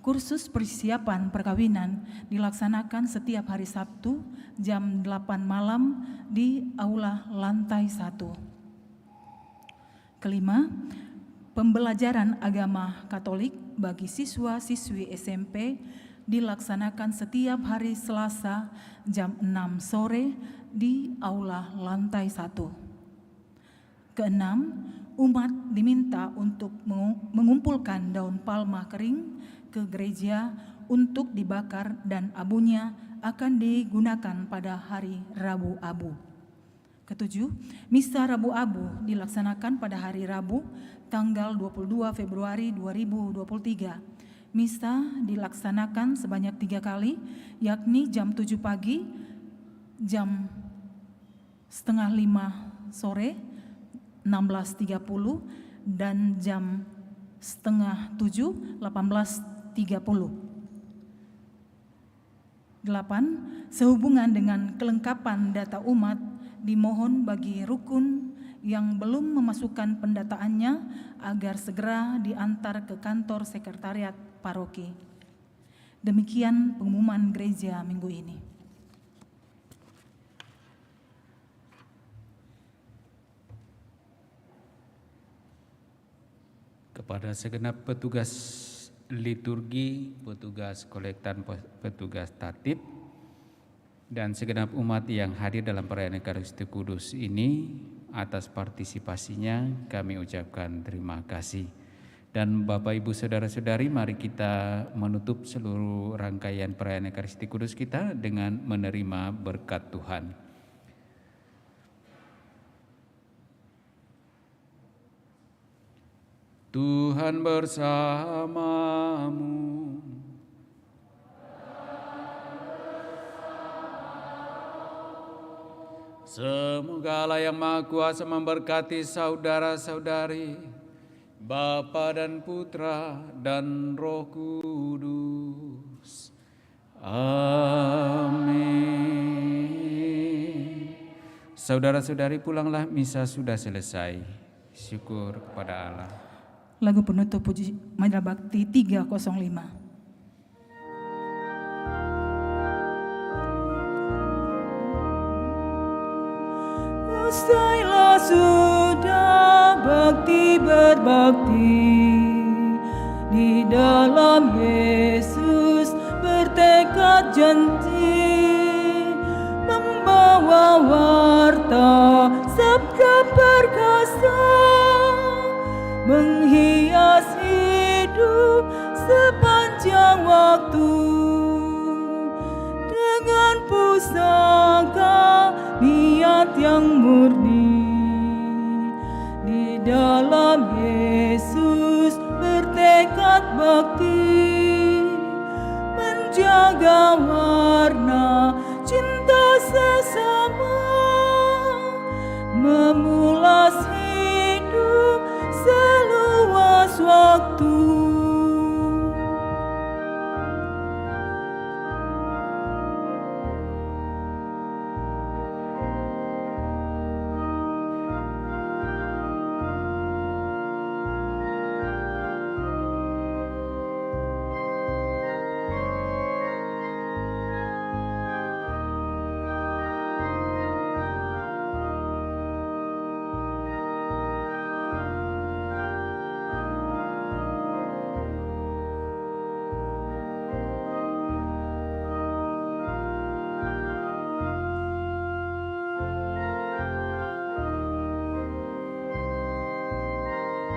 kursus persiapan perkawinan dilaksanakan setiap hari Sabtu jam 8 malam di Aula Lantai 1. Kelima, pembelajaran agama Katolik bagi siswa-siswi SMP dilaksanakan setiap hari Selasa jam 6 sore di Aula Lantai 1. Keenam, umat diminta untuk mengumpulkan daun palma kering ke gereja untuk dibakar dan abunya akan digunakan pada hari Rabu Abu. Ketujuh, misa Rabu Abu dilaksanakan pada hari Rabu tanggal 22 Februari 2023. Misa dilaksanakan sebanyak 3 kali, yakni jam 7 pagi, jam 4:30 sore, 16.30, dan jam 6:30, 18.30. 8. Sehubungan dengan kelengkapan data umat, dimohon bagi rukun yang belum memasukkan pendataannya agar segera diantar ke kantor sekretariat paroki. Demikian pengumuman gereja minggu ini. Kepada segenap petugas liturgi, petugas kolektan, petugas tatib, dan segenap umat yang hadir dalam perayaan Ekaristi Kudus ini, atas partisipasinya kami ucapkan terima kasih. Dan Bapak Ibu Saudara-saudari, mari kita menutup seluruh rangkaian perayaan Ekaristi Kudus kita dengan menerima berkat Tuhan. Tuhan bersamamu. Semoga Allah yang Maha Kuasa memberkati saudara-saudari, Bapa dan Putra dan Roh Kudus. Amin. Saudara-saudari, pulanglah, misa sudah selesai. Syukur kepada Allah. Lagu penutup puji Majelis Bakti 305. Usailah sudah bakti berbakti, di dalam Yesus bertekad janji, membawa warta sabda perkasa, menghias hidup sepanjang waktu.